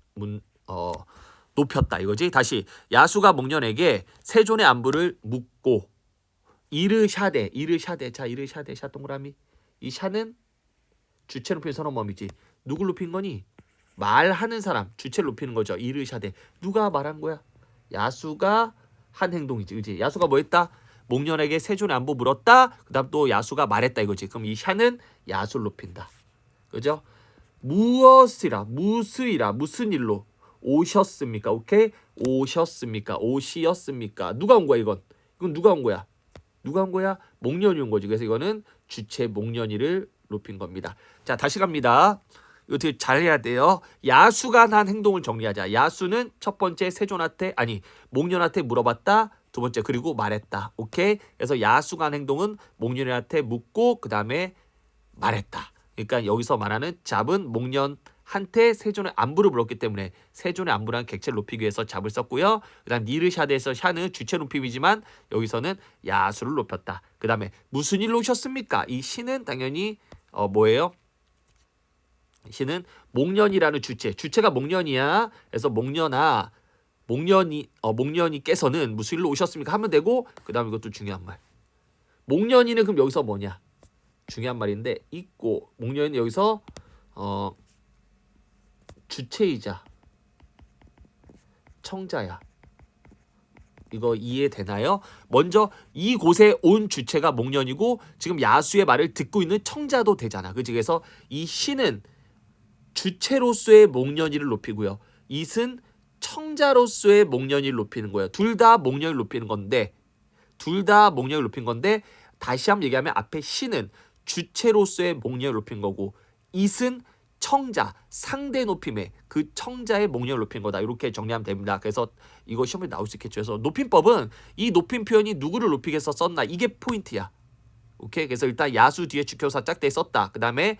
높였다 이거지. 다시 야수가 목련에게 세존의 안부를 묻고 이르샤대. 자 이르샤대 샤 동그라미. 이 샤는 주체 높임 선어멈이지. 누굴 높인 거니? 말하는 사람 주체를 높이는 거죠. 이르샤대. 누가 말한 거야? 야수가 한 행동이지. 그지? 야수가 뭐 했다? 목련에게 세존의 안부 물었다. 그다음 또 야수가 말했다 이거지. 그럼 이 샤는 야수를 높인다. 그죠? 무엇이라 무슨 일로 오셨습니까? 오케이? 오셨습니까? 오시었습니까? 누가 온 거야 이건? 이건 누가 온 거야? 누가 온 거야? 목련이 온 거지. 그래서 이거는 주체 목련이를 높인 겁니다. 자 다시 갑니다. 이거 되게 잘해야 돼요. 야수가 한 행동을 정리하자. 야수는 첫 번째 세존한테 목련한테 물어봤다. 두 번째 그리고 말했다. 오케이? 그래서 야수가 한 행동은 목련한테 묻고 그 다음에 말했다. 그러니까 여기서 말하는 잡은 목련한테 세존의 안부를 물었기 때문에 세존의 안부라는 객체를 높이기 위해서 잡을 썼고요. 그 다음 니르샤드에서 샤는 주체 높임이지만 여기서는 야수를 높였다. 그 다음에 무슨 일로 오셨습니까? 이 시는 당연히 뭐예요? 시는 목련이라는 주체가 목련이야. 그래서 목련이께서는 무슨 일로 오셨습니까? 하면 되고 그 다음 이것도 중요한 말. 목련이는 그럼 여기서 뭐냐? 중요한 말인데 있고 목련이는 여기서 주체이자 청자야. 이거 이해되나요? 먼저 이곳에 온 주체가 목련이고 지금 야수의 말을 듣고 있는 청자도 되잖아. 그치? 그래서 이 시는 주체로서의 목련이를 높이고요. 이은 청자로서의 목련이를 높이는 거예요. 둘 다 목련을 높이는 건데 높인 건데 다시 한번 얘기하면 앞에 시는 주체로서의 목련을 높인 거고 이은 청자 상대 높임의 그 청자의 목련을 높인 거다. 이렇게 정리하면 됩니다. 그래서 이거 시험에 나올 수 있겠죠. 그래서 높임법은 이 높임 표현이 누구를 높이기 위해서 썼나 이게 포인트야. 오케이. 그래서 일단 야수 뒤에 주격사 짝대에 썼다. 그 다음에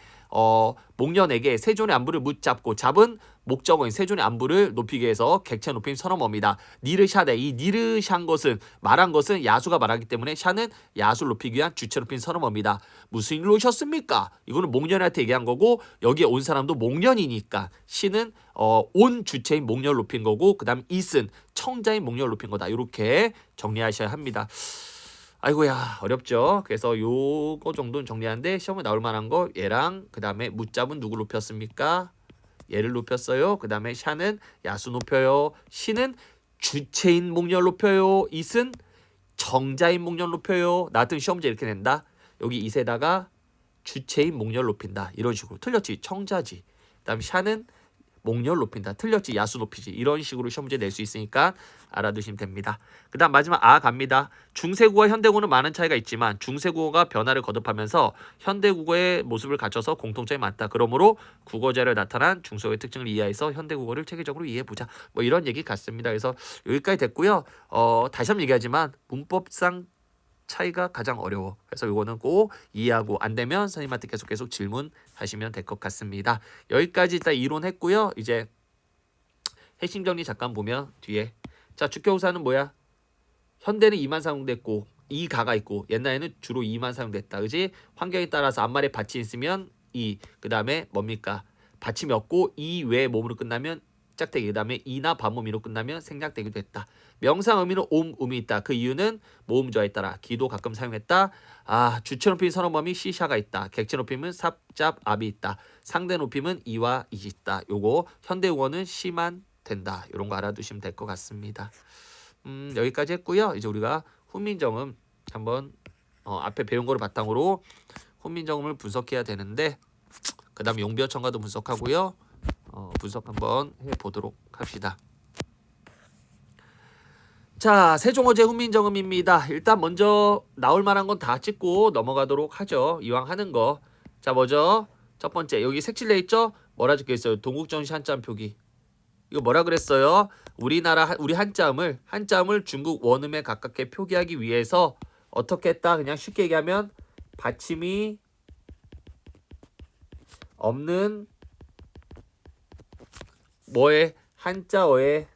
목련에게 세존의 안부를 묻잡고 잡은 목적어인 세존의 안부를 높이기 위해서 객체 높임 선어머입니다. 니르샤데. 이 니르샤한 것은 말한 것은 야수가 말하기 때문에 샤는 야수를 높이기 위한 주체 높임 선어머입니다. 무슨 일로 오셨습니까? 이거는 목련한테 얘기한 거고 여기에 온 사람도 목련이니까 시는 온 주체인 목련을 높인 거고 그 다음 이은 청자인 목련을 높인 거다. 이렇게 정리하셔야 합니다. 아이고야 어렵죠. 그래서 요거 정도는 정리하는데 시험에 나올 만한 거 얘랑 그 다음에 묻잡은 누구 높였습니까? 얘를 높였어요. 그 다음에 샤는 야수 높여요. 시는 주체인 목련 높여요. 이은 정자인 목련 높여요. 나 같은 시험제 이렇게 낸다. 여기 이세다가 주체인 목련 높인다. 이런 식으로. 틀렸지. 청자지. 그 다음 샤는 목련을 높인다. 틀렸지. 야수 높이지. 이런 식으로 시험 문제 낼 수 있으니까 알아두시면 됩니다. 그 다음 마지막 갑니다. 중세국어와 현대국어는 많은 차이가 있지만 중세국어가 변화를 거듭하면서 현대국어의 모습을 갖춰서 공통점이 많다. 그러므로 국어제를 나타난 중세국어의 특징을 이해해서 현대국어를 체계적으로 이해해보자. 뭐 이런 얘기 같습니다. 그래서 여기까지 됐고요. 다시 한번 얘기하지만 문법상 차이가 가장 어려워. 그래서 이거는 꼭 이해하고 안 되면 선생님한테 계속 질문하시면 될 것 같습니다. 여기까지 일단 이론했고요. 이제 핵심 정리 잠깐 보면 뒤에 자 주격사는 뭐야? 현대는 이만 사용됐고 이 가가 있고 옛날에는 주로 이만 사용됐다. 그지? 환경에 따라서 앞말에 받침이 있으면 이 그 다음에 뭡니까? 받침이 없고 이 외에 몸으로 끝나면 시작되기 그다음에 이나 반모미로 끝나면 생략되기도 했다. 명사 의미는 옴, 음이 있다. 그 이유는 모음조에 따라 기도 가끔 사용했다. 주체 높임 선어범위 시샤가 있다. 객체 높임은 삽잡 압이 있다. 상대 높임은 이와 이이 있다. 요거 현대우어는 시만 된다. 이런 거 알아두시면 될 것 같습니다. 여기까지 했고요. 이제 우리가 훈민정음 한번 앞에 배운 거를 바탕으로 훈민정음을 분석해야 되는데 그 다음 용비어천가도 분석하고요. 분석 한번 해보도록 합시다. 자, 세종어제 훈민정음입니다. 일단 먼저 나올 만한 건 다 찍고 넘어가도록 하죠. 이왕 하는 거. 자, 먼저 첫 번째 여기 색칠돼 있죠? 뭐라 적혀 있어요? 동국정시 한자음 표기. 이거 뭐라 그랬어요? 우리 한자음을 중국 원음에 가깝게 표기하기 위해서 어떻게 했다? 그냥 쉽게 얘기하면 받침이 없는 뭐에 한자어에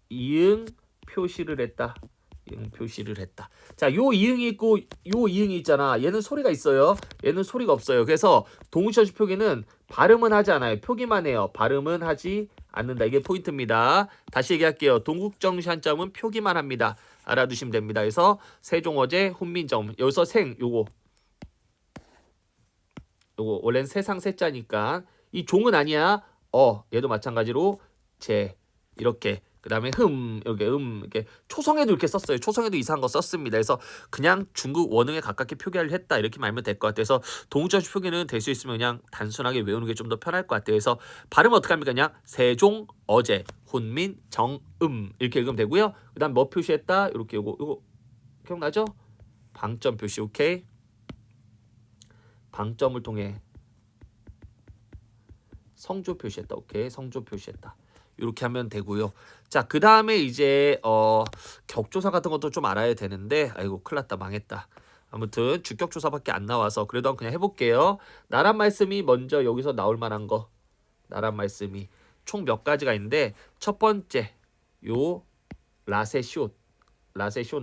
이응 표시를 했다. 이응 표시를 했다. 자, 요 이응이 있고 요 이응이 있잖아. 얘는 소리가 있어요. 얘는 소리가 없어요. 그래서 동국정시 표기는 발음은 하지 않아요. 표기만 해요. 발음은 하지 않는다. 이게 포인트입니다. 다시 얘기할게요. 동국정시 한자음은 표기만 합니다. 알아두시면 됩니다. 그래서 세종어제 훈민정음. 여기서 생 요거 원래는 세상 세자니까 이 종은 아니야. 얘도 마찬가지로 제 이렇게 그다음에 이렇게 초성에도 이렇게 썼어요. 초성에도 이상한 거 썼습니다. 그래서 그냥 중국 원흥에 가깝게 표기를 했다 이렇게 말하면 될 것 같아요. 그래서 동국정시 표기는 될 수 있으면 그냥 단순하게 외우는 게 좀 더 편할 것 같아요. 그래서 발음 어떻게 합니까? 그냥 세종 어제 훈민 정음 이렇게 읽으면 되고요. 그다음 뭐 표시했다 이렇게 요거 기억나죠? 방점 표시. 오케이. 방점을 통해 성조 표시했다. 오케이. 성조 표시했다. 이렇게 하면 되고요. 자, 그 다음에 이제 격조사 같은 것도 좀 알아야 되는데 아이고 큰일 났다 망했다. 아무튼 주격조사밖에 안 나와서 그래도 그냥 해볼게요. 나란 말씀이 먼저 여기서 나올 만한 거. 나란 말씀이 총 몇 가지가 있는데 첫 번째 요 라세시옷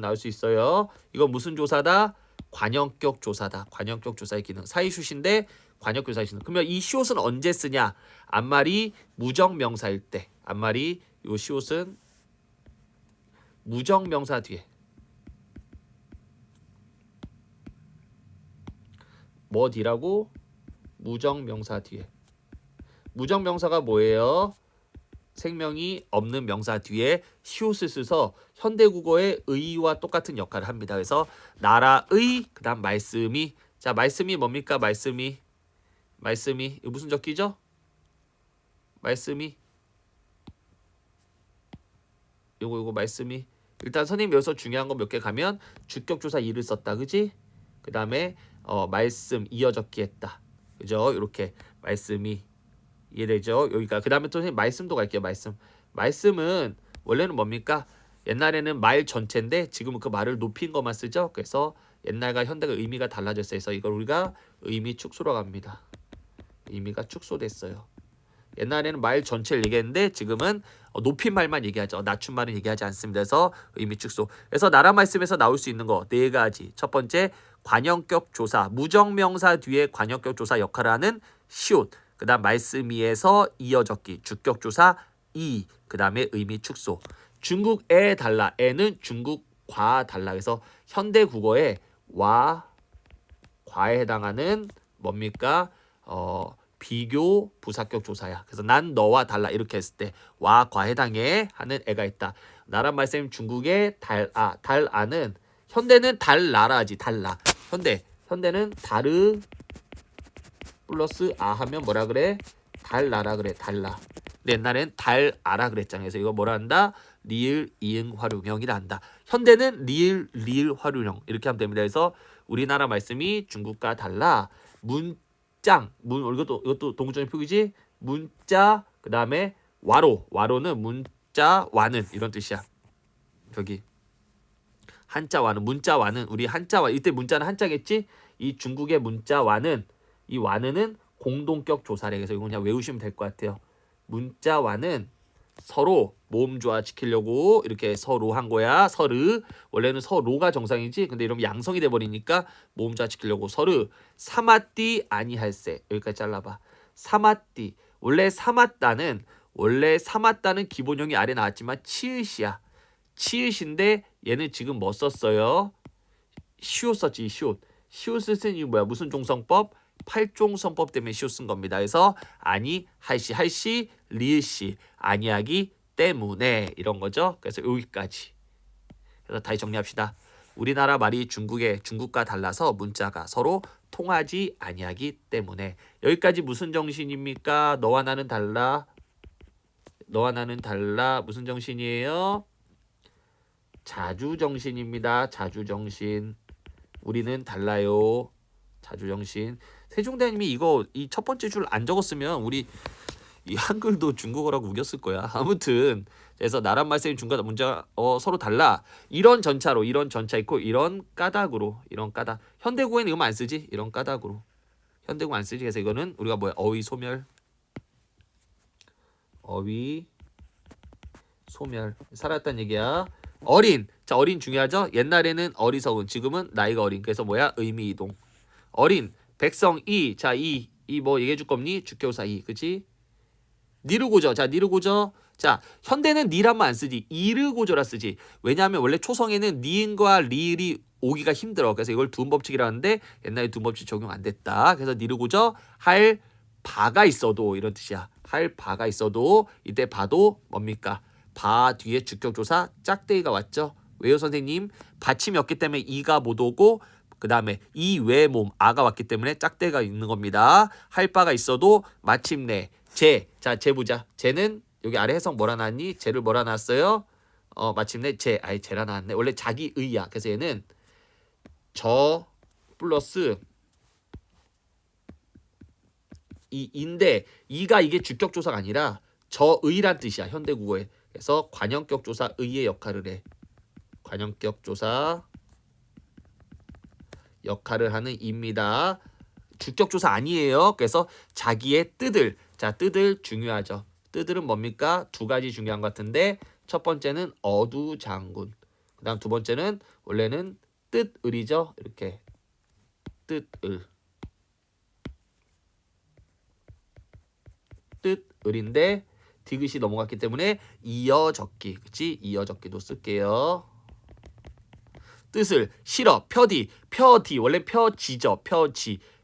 나올 수 있어요. 이거 무슨 조사다? 관형격 조사다. 관형격 조사의 기능. 사이슛인데 관형격 조사의 기능. 그러면 이 시옷은 언제 쓰냐? 앞말이 무정명사일 때. 앞말이 요 시옷은 무정명사 뒤에. 뭐 뒤라고? 무정명사 뒤에. 무정명사가 뭐예요? 생명이 없는 명사 뒤에 시옷을 써서 현대국어의 의와 똑같은 역할을 합니다. 그래서 나라의 그다음 말씀이. 자, 말씀이 뭡니까? 말씀이 이거 무슨 적기죠? 말씀이 요거 말씀이 일단 선생님 여기서 중요한 거 몇 개 가면 주격조사 이를 썼다. 그지? 그 다음에 말씀 이어적기 했다. 그죠? 이렇게 말씀이 이해되죠? 여기가 그 다음에 또 선생님 말씀도 갈게요. 말씀은 원래는 뭡니까? 옛날에는 말 전체인데 지금은 그 말을 높인 것만 쓰죠. 그래서 옛날과 현대가 의미가 달라졌어요. 그래서 이걸 우리가 의미 축소로 갑니다. 의미가 축소됐어요. 옛날에는 말 전체를 얘기했는데 지금은 높인 말만 얘기하죠. 낮춘 말은 얘기하지 않습니다. 그래서 의미 축소. 그래서 나라 말씀에서 나올 수 있는 거 네 가지. 첫 번째 관형격 조사. 무정명사 뒤에 관형격 조사 역할을 하는 시옷. 그 다음 말씀이에서 이어적기. 주격조사 이. 그 다음에 의미 축소. 중국에 달라. 에는 중국과 달라. 그래서 현대 국어에 와, 과에 해당하는 뭡니까? 비교 부사격 조사야. 그래서 난 너와 달라 이렇게 했을 때 와, 과 해당해 하는 애가 있다. 나란 말씀 중국의 달아는 현대는 달나라지. 달라. 현대는 다르 플러스 아 하면 뭐라 그래? 달나라 그래. 달라. 근데 옛날엔 달아라 그랬잖아요. 그래서 이거 뭐라 한다? 리을 이응 활용형이라 한다. 현대는 리을 활용형 이렇게 하면 됩니다. 그래서 우리나라 말씀이 중국과 달라. 이것도 동구정의 표기지. 문자 그 다음에 와로는 문자와는 이런 뜻이야. 저기 한자와는 문자와는 우리 한자와 이때 문자는 한자겠지. 이 중국의 문자와는 이 와는은 공동격 조사래. 그래서 이거 그냥 외우시면 될 것 같아요. 문자와는 서로 모음 조화 지키려고 이렇게 서로 한 거야. 서르. 원래는 서로가 정상이지. 근데 이러면 양성이 돼 버리니까 모음 조화 지키려고 서르. 사마띠 아니할세. 여기까지 잘라봐. 사마띠. 원래 사마따는 기본형이 아래 나왔지만 치읓이야. 치읓인데 얘는 지금 뭐 썼어요? 시옷 썼지. 시옷을 쓴 이유 뭐야? 무슨 종성법? 팔종선법 때문에 시옷 쓴 겁니다. 그래서 아니, 할시, 리을시, 아니하기 때문에 이런 거죠. 그래서 여기까지. 그래서 다시 정리합시다. 우리나라 말이 중국과 달라서 문자가 서로 통하지 아니하기 때문에. 여기까지 무슨 정신입니까? 너와 나는 달라. 무슨 정신이에요? 자주정신입니다. 자주정신. 우리는 달라요. 자주정신. 세종대왕님이 이거 이 첫 번째 줄 안 적었으면 우리 이 한글도 중국어라고 우겼을 거야. 아무튼 그래서 나란 말씀이 중간 문제가 서로 달라. 이런 전차 있고 이런 까닭으로. 현대국어에는 이거만 안 쓰지. 이런 까닭으로. 현대국어 안 쓰지. 그래서 이거는 우리가 뭐야? 어휘 소멸 살았단 얘기야. 어린. 자, 어린 중요하죠? 옛날에는 어리석은, 지금은 나이가 어린. 그래서 뭐야? 의미 이동. 어린. 백성 이. 자, 이 뭐 얘기해 줄 겁니? 주격사 이. 그치? 니르고저. 자, 니르고저. 자, 현대는 니란만 안 쓰지. 이르고저라 쓰지. 왜냐하면 원래 초성에는 니은과 리을이 오기가 힘들어. 그래서 이걸 두음법칙이라 하는데 옛날에 두음법칙 적용 안 됐다. 그래서 니르고저 할 바가 있어도 이런 뜻이야. 할 바가 있어도 이때 바도 뭡니까? 바 뒤에 주격조사 짝대기가 왔죠. 왜요 선생님? 받침이 없기 때문에 이가 못 오고 그 다음에 이 외 몸 아가 왔기 때문에 짝대기가 있는 겁니다. 할 바가 있어도 마침내 제. 자, 제 보자. 제는 여기 아래 해석 뭐라 나왔니? 제를 뭐라 나왔어요? 마침내 제. 아예 제라 나왔네. 원래 자기의야. 그래서 얘는 저 플러스 이인데 이가 이게 주격조사가 아니라 저의란 뜻이야. 현대국어에. 그래서 관형격 조사 의의 역할을 해. 관형격 조사 역할을 하는 입니다. 주격 조사 아니에요. 그래서 자기의 뜻을. 자, 뜻을 중요하죠. 뜻들은 뭡니까? 두 가지 중요한 것 같은데 첫 번째는 어두장군. 그 다음 두 번째는 원래는 뜻을이죠. 이렇게 뜻을인데 디귿이 넘어갔기 때문에 이어적기. 그치? 이어적기도 쓸게요. 뜻을 실어 표디 원래 표지죠.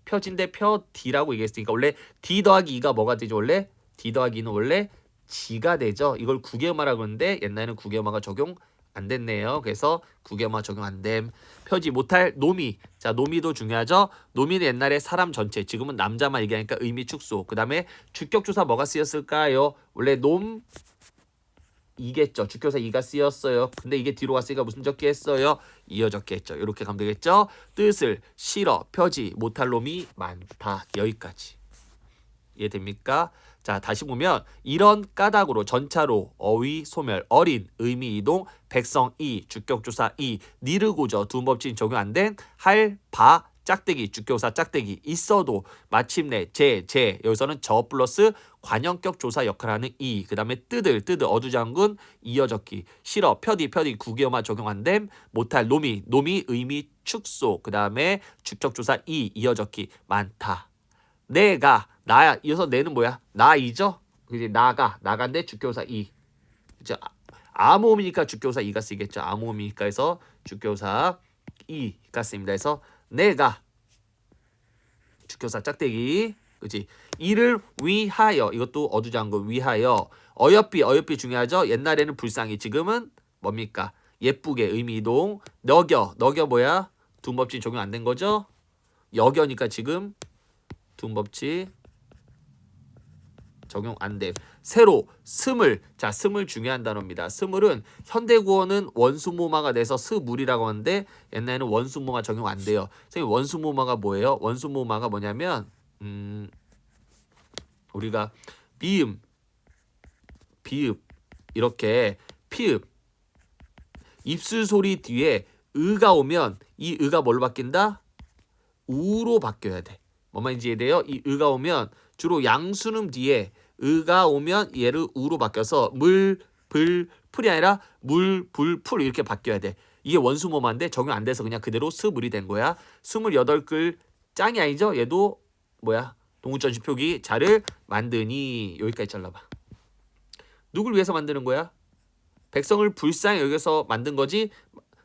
표지인데 표디라고 얘기했으니까 원래 D 더하기 2가 뭐가 되죠? 원래 D 더하기 2는 원래 지가 되죠. 이걸 국외음화라고 하는데 옛날에는 국외음화가 적용 안 됐네요. 그래서 국외음화 적용 안 됨. 표지 못할 노미. 자, 노미도 중요하죠. 노미는 옛날에 사람 전체, 지금은 남자만 얘기하니까 의미 축소. 그 다음에 주격조사 뭐가 쓰였을까요? 원래 놈 이겠죠. 주격사 이가 쓰였어요. 근데 이게 뒤로 갔으니까 무슨 적기 했어요? 이어적기 했죠. 이렇게 가면 되겠죠. 뜻을 실어 표지 못할 놈이 많다. 여기까지 이해됩니까? 자, 다시 보면 이런 까닭으로 전차로 어휘 소멸 어린 의미 이동 백성 이 주격조사 이 니르고저 두음법칙 적용 안 된 할 바 짝대기 주격사 짝대기 있어도 마침내 제 여기서는 저 플러스 관형격 조사 역할하는 이. 그 다음에 뜨들 어두장군 이어적기 실어 표디 국외어만 적용 안 됨 못할 노미 의미 축소. 그 다음에 주격조사 이 이어적기 많다. 내가 나야. 이어서 내는 뭐야? 나이죠. 이제 나간데 주격사 이. 이제 암호음이니까 주격사 이가 쓰이겠죠. 암호음이니까 해서 주격사 이가 쓰입니다. 해서 내가 주격사 짝대기. 그치? 이를 위하여. 이것도 어두장군 위하여. 어여삐 중요하죠. 옛날에는 불쌍히, 지금은 뭡니까? 예쁘게 의미 이동. 너겨 뭐야? 두음법칙 적용 안 된 거죠? 여겨니까 지금 두음법칙 적용 안 됨. 새로 스물. 자, 스물 중요한 단어입니다. 스물은 현대국어는 원수모마가 돼서 스물이라고 하는데 옛날에는 원수모마 적용 안 돼요. 선생님 원수모마가 뭐예요? 원수모마가 뭐냐면 우리가 비음, 비읍 이렇게 피읍 입술 소리 뒤에 의가 오면 이 의가 뭘로 바뀐다? 우로 바뀌어야 돼. 뭔 말인지 이해돼요? 이 의가 오면 주로 양수음 뒤에 의가 오면 얘를 우로 바뀌어서 물, 불, 풀이 아니라 물, 불, 풀 이렇게 바뀌어야 돼. 이게 원수모마인데 적용 안 돼서 그냥 그대로 스물이 된 거야. 28글 짱이 아니죠? 얘도 뭐야? 동물전시 표기 자를 만드니 여기까지 잘라봐. 누굴 위해서 만드는 거야? 백성을 불쌍히 여기서 만든 거지.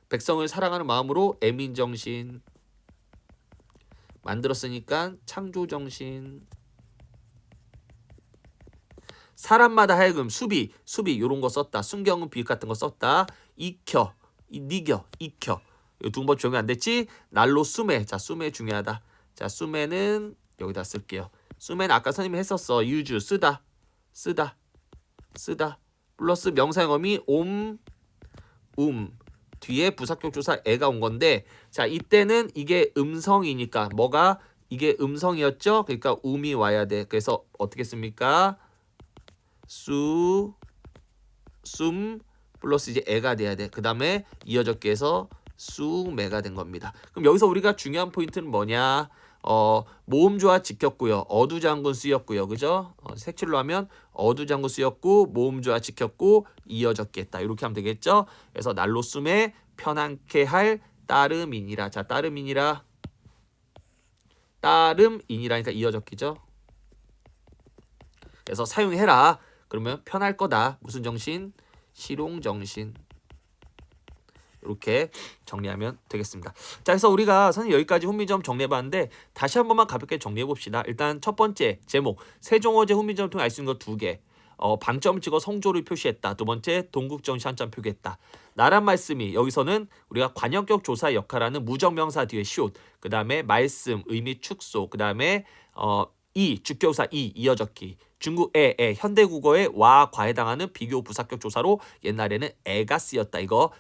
백성을 사랑하는 마음으로 애민정신 만들었으니까 창조정신. 사람마다 하여금 수비 요런 거 썼다. 순경은 비읍 같은 거 썼다. 익혀 니겨 익혀. 두 번 적용 안 됐지? 날로 수매. 자, 수매 중요하다. 자, 수매는 여기다 쓸게요. 수매는 아까 선생님이 했었어. 유주 쓰다 플러스 명사형어미 뒤에 부사격 조사 애가 온 건데, 자, 이때는 이게 음성이니까 뭐가 이게 음성이었죠? 그러니까 이 와야 돼. 그래서 어떻게 씁니까? 숨 플러스 이제 애가 돼야 돼. 그 다음에 이어적기 해서 수매가 된 겁니다. 그럼 여기서 우리가 중요한 포인트는 뭐냐? 모음조화 지켰고요. 어두장군 쓰였고요. 그죠? 색칠로 하면 어두장군 쓰였고 모음조화 지켰고 이어적기 했다. 이렇게 하면 되겠죠? 그래서 날로 숨에 편안케 할 따름이니라. 자, 따름이니라니까 이어적기죠. 그래서 사용해라. 그러면 편할 거다. 무슨 정신? 실용정신. 이렇게 정리하면 되겠습니다. 자, 그래서 우리가 선생님 여기까지 훈민점 정리해봤는데 다시 한 번만 가볍게 정리해봅시다. 일단 첫 번째 제목, 세종어제 훈민점을 통해 알 수 있는 거 2개. 방점을 찍어 성조를 표시했다. 두 번째 동국정시 한점 표기했다. 나란 말씀이 여기서는 우리가 관역격 조사의 역할하는 무정명사 뒤에 슛, 그 다음에 말씀, 의미 축소, 그 다음에 주격사 이어적기, 중국 현대국어의 와과에 해당하는 비교 부사격 조사로 옛날에는 애가 쓰였다. 이거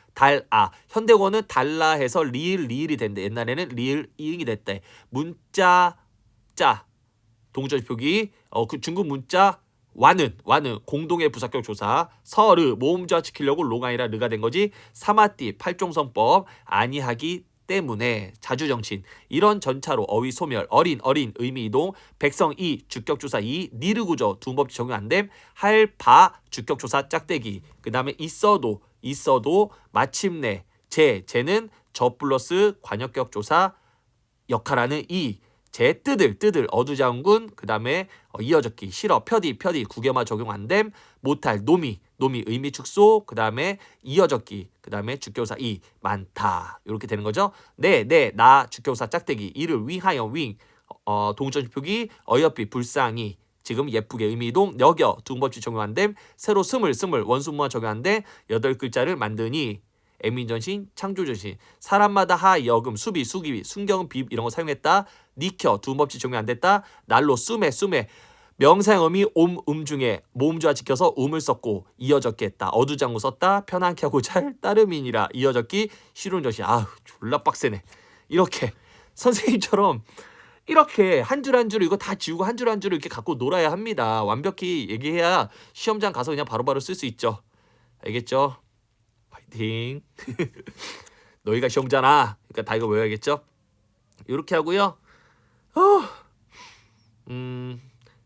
현대국어는 달라해서 리을이 된대. 옛날에는 리을 이응이 됐대. 문자 짜 동물전시 표기. 그 중국 문자 와는 공동의 부사격 조사. 서르 모음조화 지키려고 로가 아니라 르가 된 거지. 사마띠 팔종성법 아니하기 때문에 자주정신. 이런 전차로 어휘 소멸, 어린 의미 이동, 백성 주격조사 니르구조 두 법칙 적용 안 됨, 할바 주격조사 짝대기. 그 다음에 있어도 마침내 제는 저 플러스 관역격 조사 역할하는 제 뜨들 어두장군. 그 다음에 이어적기 싫어 표디 구개마 적용 안 됨, 못할 노미 의미 축소. 그 다음에 이어적기. 그 다음에 주격사 많다. 이렇게 되는 거죠. 나 주격사 짝대기 이를 위하여 동전시 표기 어여삐 불쌍히 지금 예쁘게 의미 이동 여겨 두음법칙 적용 안 됨, 새로 스물 원수무화 적용 안 됨, 8글자를 만드니 애민전신 창조전신. 사람마다 하여금 수비 순경은 비읍 이런 거 사용했다. 니켜 두음법칙 적용 안 됐다. 날로 수매 명사형음이 중에 모음조화 지켜서 음을 썼고 이어적기 했다. 어두장구 썼다. 편안케 하고 잘 따름이니라. 이어적기 실용전신. 졸라 빡세네. 이렇게 선생님처럼 이렇게 한 줄 한 줄 이거 다 지우고 한 줄 한 줄을 이렇게 갖고 놀아야 합니다. 완벽히 얘기해야 시험장 가서 그냥 바로바로 쓸 수 있죠. 알겠죠? 파이팅. 너희가 시험자나. 그러니까 다 이거 외워야겠죠? 이렇게 하고요.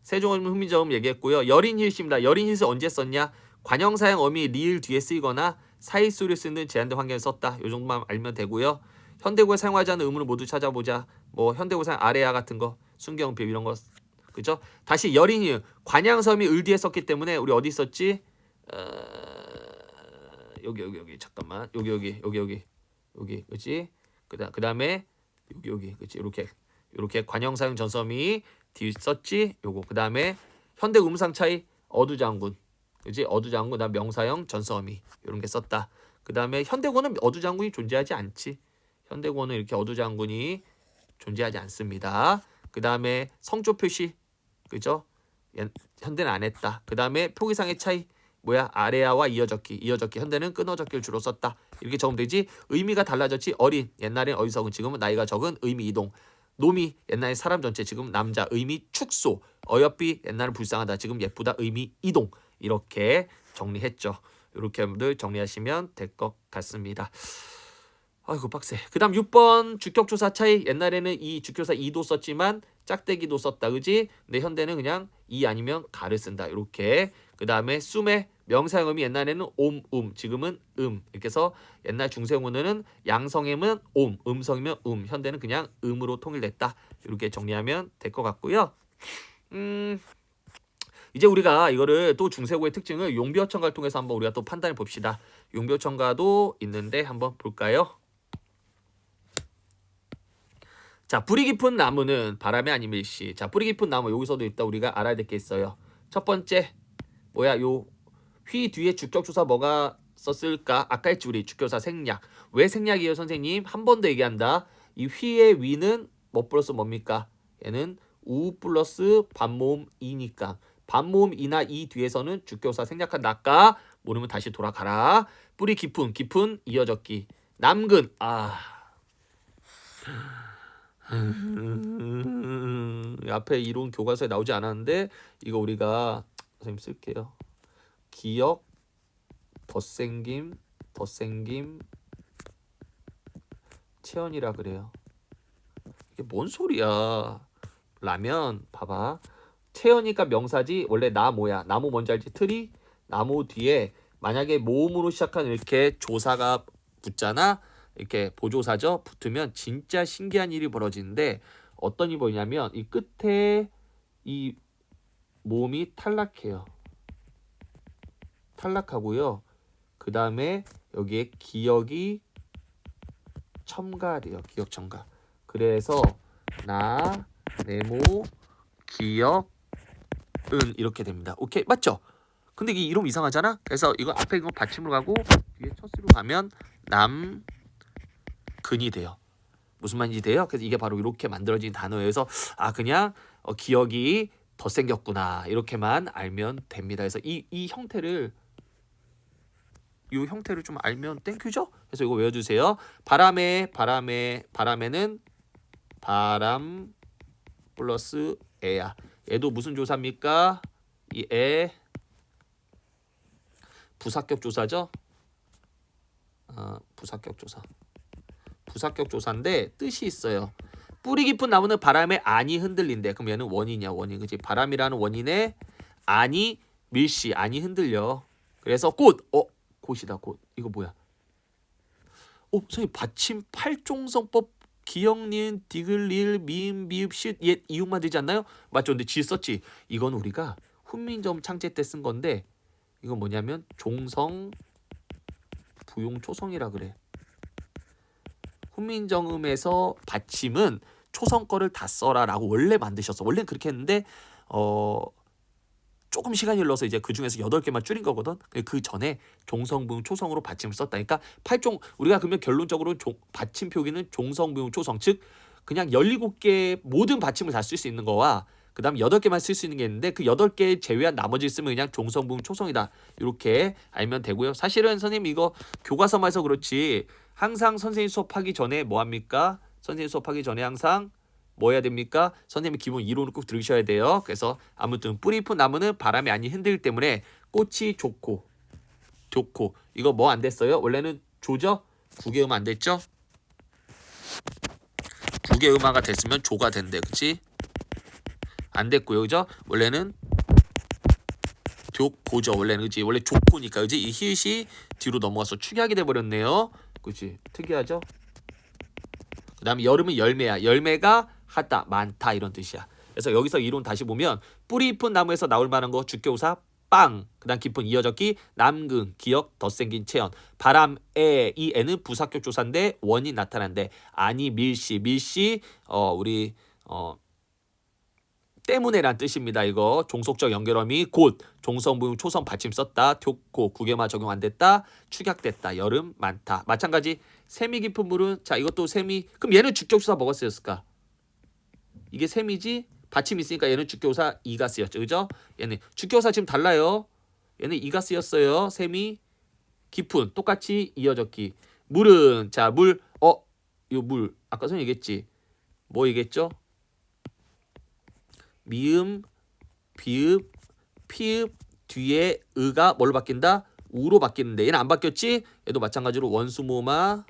세종어미 훈민점 얘기했고요. 여린힐씨입니다. 여린힐씨 언제 썼냐? 관형사형 어미 리을 뒤에 쓰이거나 사이소리를 쓰는 제한된 환경에 썼다. 이 정도만 알면 되고요. 현대국어에 사용하지 않는 의문을 모두 찾아보자. 뭐 현대국어 사용 아래야 같은 거, 순경 비읍 이런 거, 그죠? 다시 여린힐 관양섬이 을 뒤에 썼기 때문에 우리 어디 썼지? 여기 잠깐만 여기 그렇지? 그다음에 여기 그렇지? 이렇게 관형사용 전섬이 뒤에 썼지? 요거 그다음에 현대 음상 차이 어두장군, 그렇지? 어두장군. 그다음 명사형 전섬이 이런 게 썼다. 그다음에 현대국어는 어두장군이 존재하지 않지. 현대국어는 이렇게 어두장군이 존재하지 않습니다. 그다음에 성조 표시, 그죠? 현대는 안 했다. 그다음에 표기상의 차이 뭐야? 아래야와 이어적기 현대는 끊어적기를 주로 썼다. 이렇게 적으면 되지. 의미가 달라졌지. 어린 옛날엔 어리석은, 지금은 나이가 적은. 의미 이동. 노미 옛날엔 사람 전체, 지금 남자. 의미 축소. 어여삐 옛날은 불쌍하다, 지금 예쁘다. 의미 이동. 이렇게 정리했죠. 이렇게 여러분들 정리하시면 될 것 같습니다. 아이고 빡세. 그 다음 6번 주격조사 차이. 옛날에는 이 주격조사 이도 썼지만 짝대기도 썼다, 그지? 근데 현대는 그냥 이 아니면 가를 쓴다. 이렇게. 그 다음에 숨의 명사형음이 옛날에는 지금은 이렇게 해서 옛날 중세용어는 양성음은 음성이면 현대는 그냥 음으로 통일됐다. 이렇게 정리하면 될 것 같고요. 이제 우리가 이거를 또 중세고의 특징을 용비어천가를 통해서 한번 우리가 또 판단해 봅시다. 용비어천가도 있는데 한번 볼까요? 자, 뿌리 깊은 나무는 바람에 아니면 일시. 자, 뿌리 깊은 나무 여기서도 일단 우리가 알아야 될 게 있어요. 첫 번째 뭐야? 요 휘 뒤에 주격조사 뭐가 썼을까? 아까 했지 우리 주격조사 생략. 왜 생략이에요, 선생님? 한 번 더 얘기한다. 이 휘의 위는 뭐 플러스 뭡니까? 얘는 우 플러스 반모음 이니까 반모음 이나 이 뒤에서는 주격조사 생략한다. 아까 모르면 다시 돌아가라. 뿌리 깊은 이어졌기. 남근 앞에 이론 교과서에 나오지 않았는데 이거 우리가 선생님 쓸게요. 기억 덧생김 체언이라 그래요. 이게 뭔 소리야? 라면 봐봐. 체언이니까 명사지. 원래 나 뭐야? 나무 뭔지 알지? 트리. 나무 뒤에 만약에 모음으로 시작한 이렇게 조사가 붙잖아. 이렇게 보조사죠. 붙으면 진짜 신기한 일이 벌어지는데 어떤 일이 벌냐면 이 끝에 이 모음이 탈락해요. 탈락하고요. 그 다음에 여기에 기억이 첨가돼요. 기억 첨가. 그래서 나, 네모, 기억, 은 이렇게 됩니다. 오케이 맞죠? 근데 이게 이름 이상하잖아. 그래서 이거 앞에 이거 받침으로 가고 뒤에 첫수로 가면 남근이 돼요. 무슨 말인지 돼요? 그래서 이게 바로 이렇게 만들어진 단어여서 그냥 기억이 더 생겼구나 이렇게만 알면 됩니다. 그래서 이 형태를 좀 알면 땡큐죠? 그래서 이거 외워주세요. 바람에는 바람 플러스 에야. 얘도 무슨 조사입니까? 이 에 부사격 조사죠? 부사격 조사인데 뜻이 있어요. 뿌리 깊은 나무는 바람에 안이 흔들린대. 그럼 얘는 원인이야, 원인. 그치? 바람이라는 원인에 안이 밀시, 안이 흔들려. 그래서 곧이다, 곧. 이거 뭐야? 선생님 받침 팔종성법 기역, 니은, 디귿, 리을, 미음, 비읍, 시읒, 옛, 이육만 되지 않나요? 맞죠? 근데 지 썼지. 이건 우리가 훈민정음 창제 때 쓴 건데 이건 뭐냐면 종성, 부용, 초성이라 그래. 훈민정음에서 받침은 초성 거를 다 써라라고 원래 만드셨어. 원래는 그렇게 했는데 조금 시간이 흘러서 이제 그 중에서 8개만 줄인 거거든. 그 전에 종성, 부용, 초성으로 받침을 썼다니까. 우리가 그러면 결론적으로 받침 표기는 종성, 부용, 초성 즉 그냥 17개 모든 받침을 다 쓸 수 있는 거와 그 다음 8개만 쓸 수 있는 게 있는데 그 8개 제외한 나머지 쓰면 그냥 종성, 부용, 초성이다. 이렇게 알면 되고요. 사실은 선생님 이거 교과서만 해서 그렇지 항상 선생님 수업하기 전에 뭐 합니까? 선생님 수업하기 전에 항상 뭐 해야 됩니까? 선생님이 기본 이론을 꼭 들으셔야 돼요. 그래서 아무튼 뿌리 깊은 나무는 바람이 아니 흔들기 때문에 꽃이 좋고 이거 뭐 안 됐어요? 원래는 조죠? 국의 음화 안 됐죠? 국의 음화가 됐으면 조가 된대. 그치? 안 됐고요. 그죠? 원래는 교죠. 원래는 그치? 원래 좋고니까 그치? 이 히읗이 뒤로 넘어가서 축약이 돼버렸네요. 그치? 특이하죠? 그 다음에 여름은 열매야. 열매가 하다, 많다 이런 뜻이야. 그래서 여기서 이론 다시 보면 뿌리 깊은 나무에서 나올 만한 거 주격사 빵, 그 다음 깊은 이어졌기, 남근, 기억, 덧생긴 체언, 바람에 이 애는 부사격 조사인데 원이 나타난대. 아니 밀시 우리 때문에란 뜻입니다. 이거 종속적 연결어미 곧 종성, 부용, 초성 받침 썼다. 교고 국외마 적용 안 됐다. 축약됐다. 여름 많다. 마찬가지 샘이 깊은 물은 자 이것도 샘이 그럼 얘는 주격조사 뭐가 쓰였을까? 이게 샘이지 받침 있으니까 얘는 주격조사 이가 쓰였죠. 그죠? 얘는 주격조사 지금 달라요. 얘는 이가 쓰였어요. 샘이 깊은 똑같이 이어졌기. 물은 자 물 요 물 아까 선생님 얘기했지. 뭐 얘기했죠? 미음, 비읍, 피읍 뒤에 의가 뭘로 바뀐다? 우로 바뀌는데 얘는 안 바뀌었지? 얘도 마찬가지로 원수모마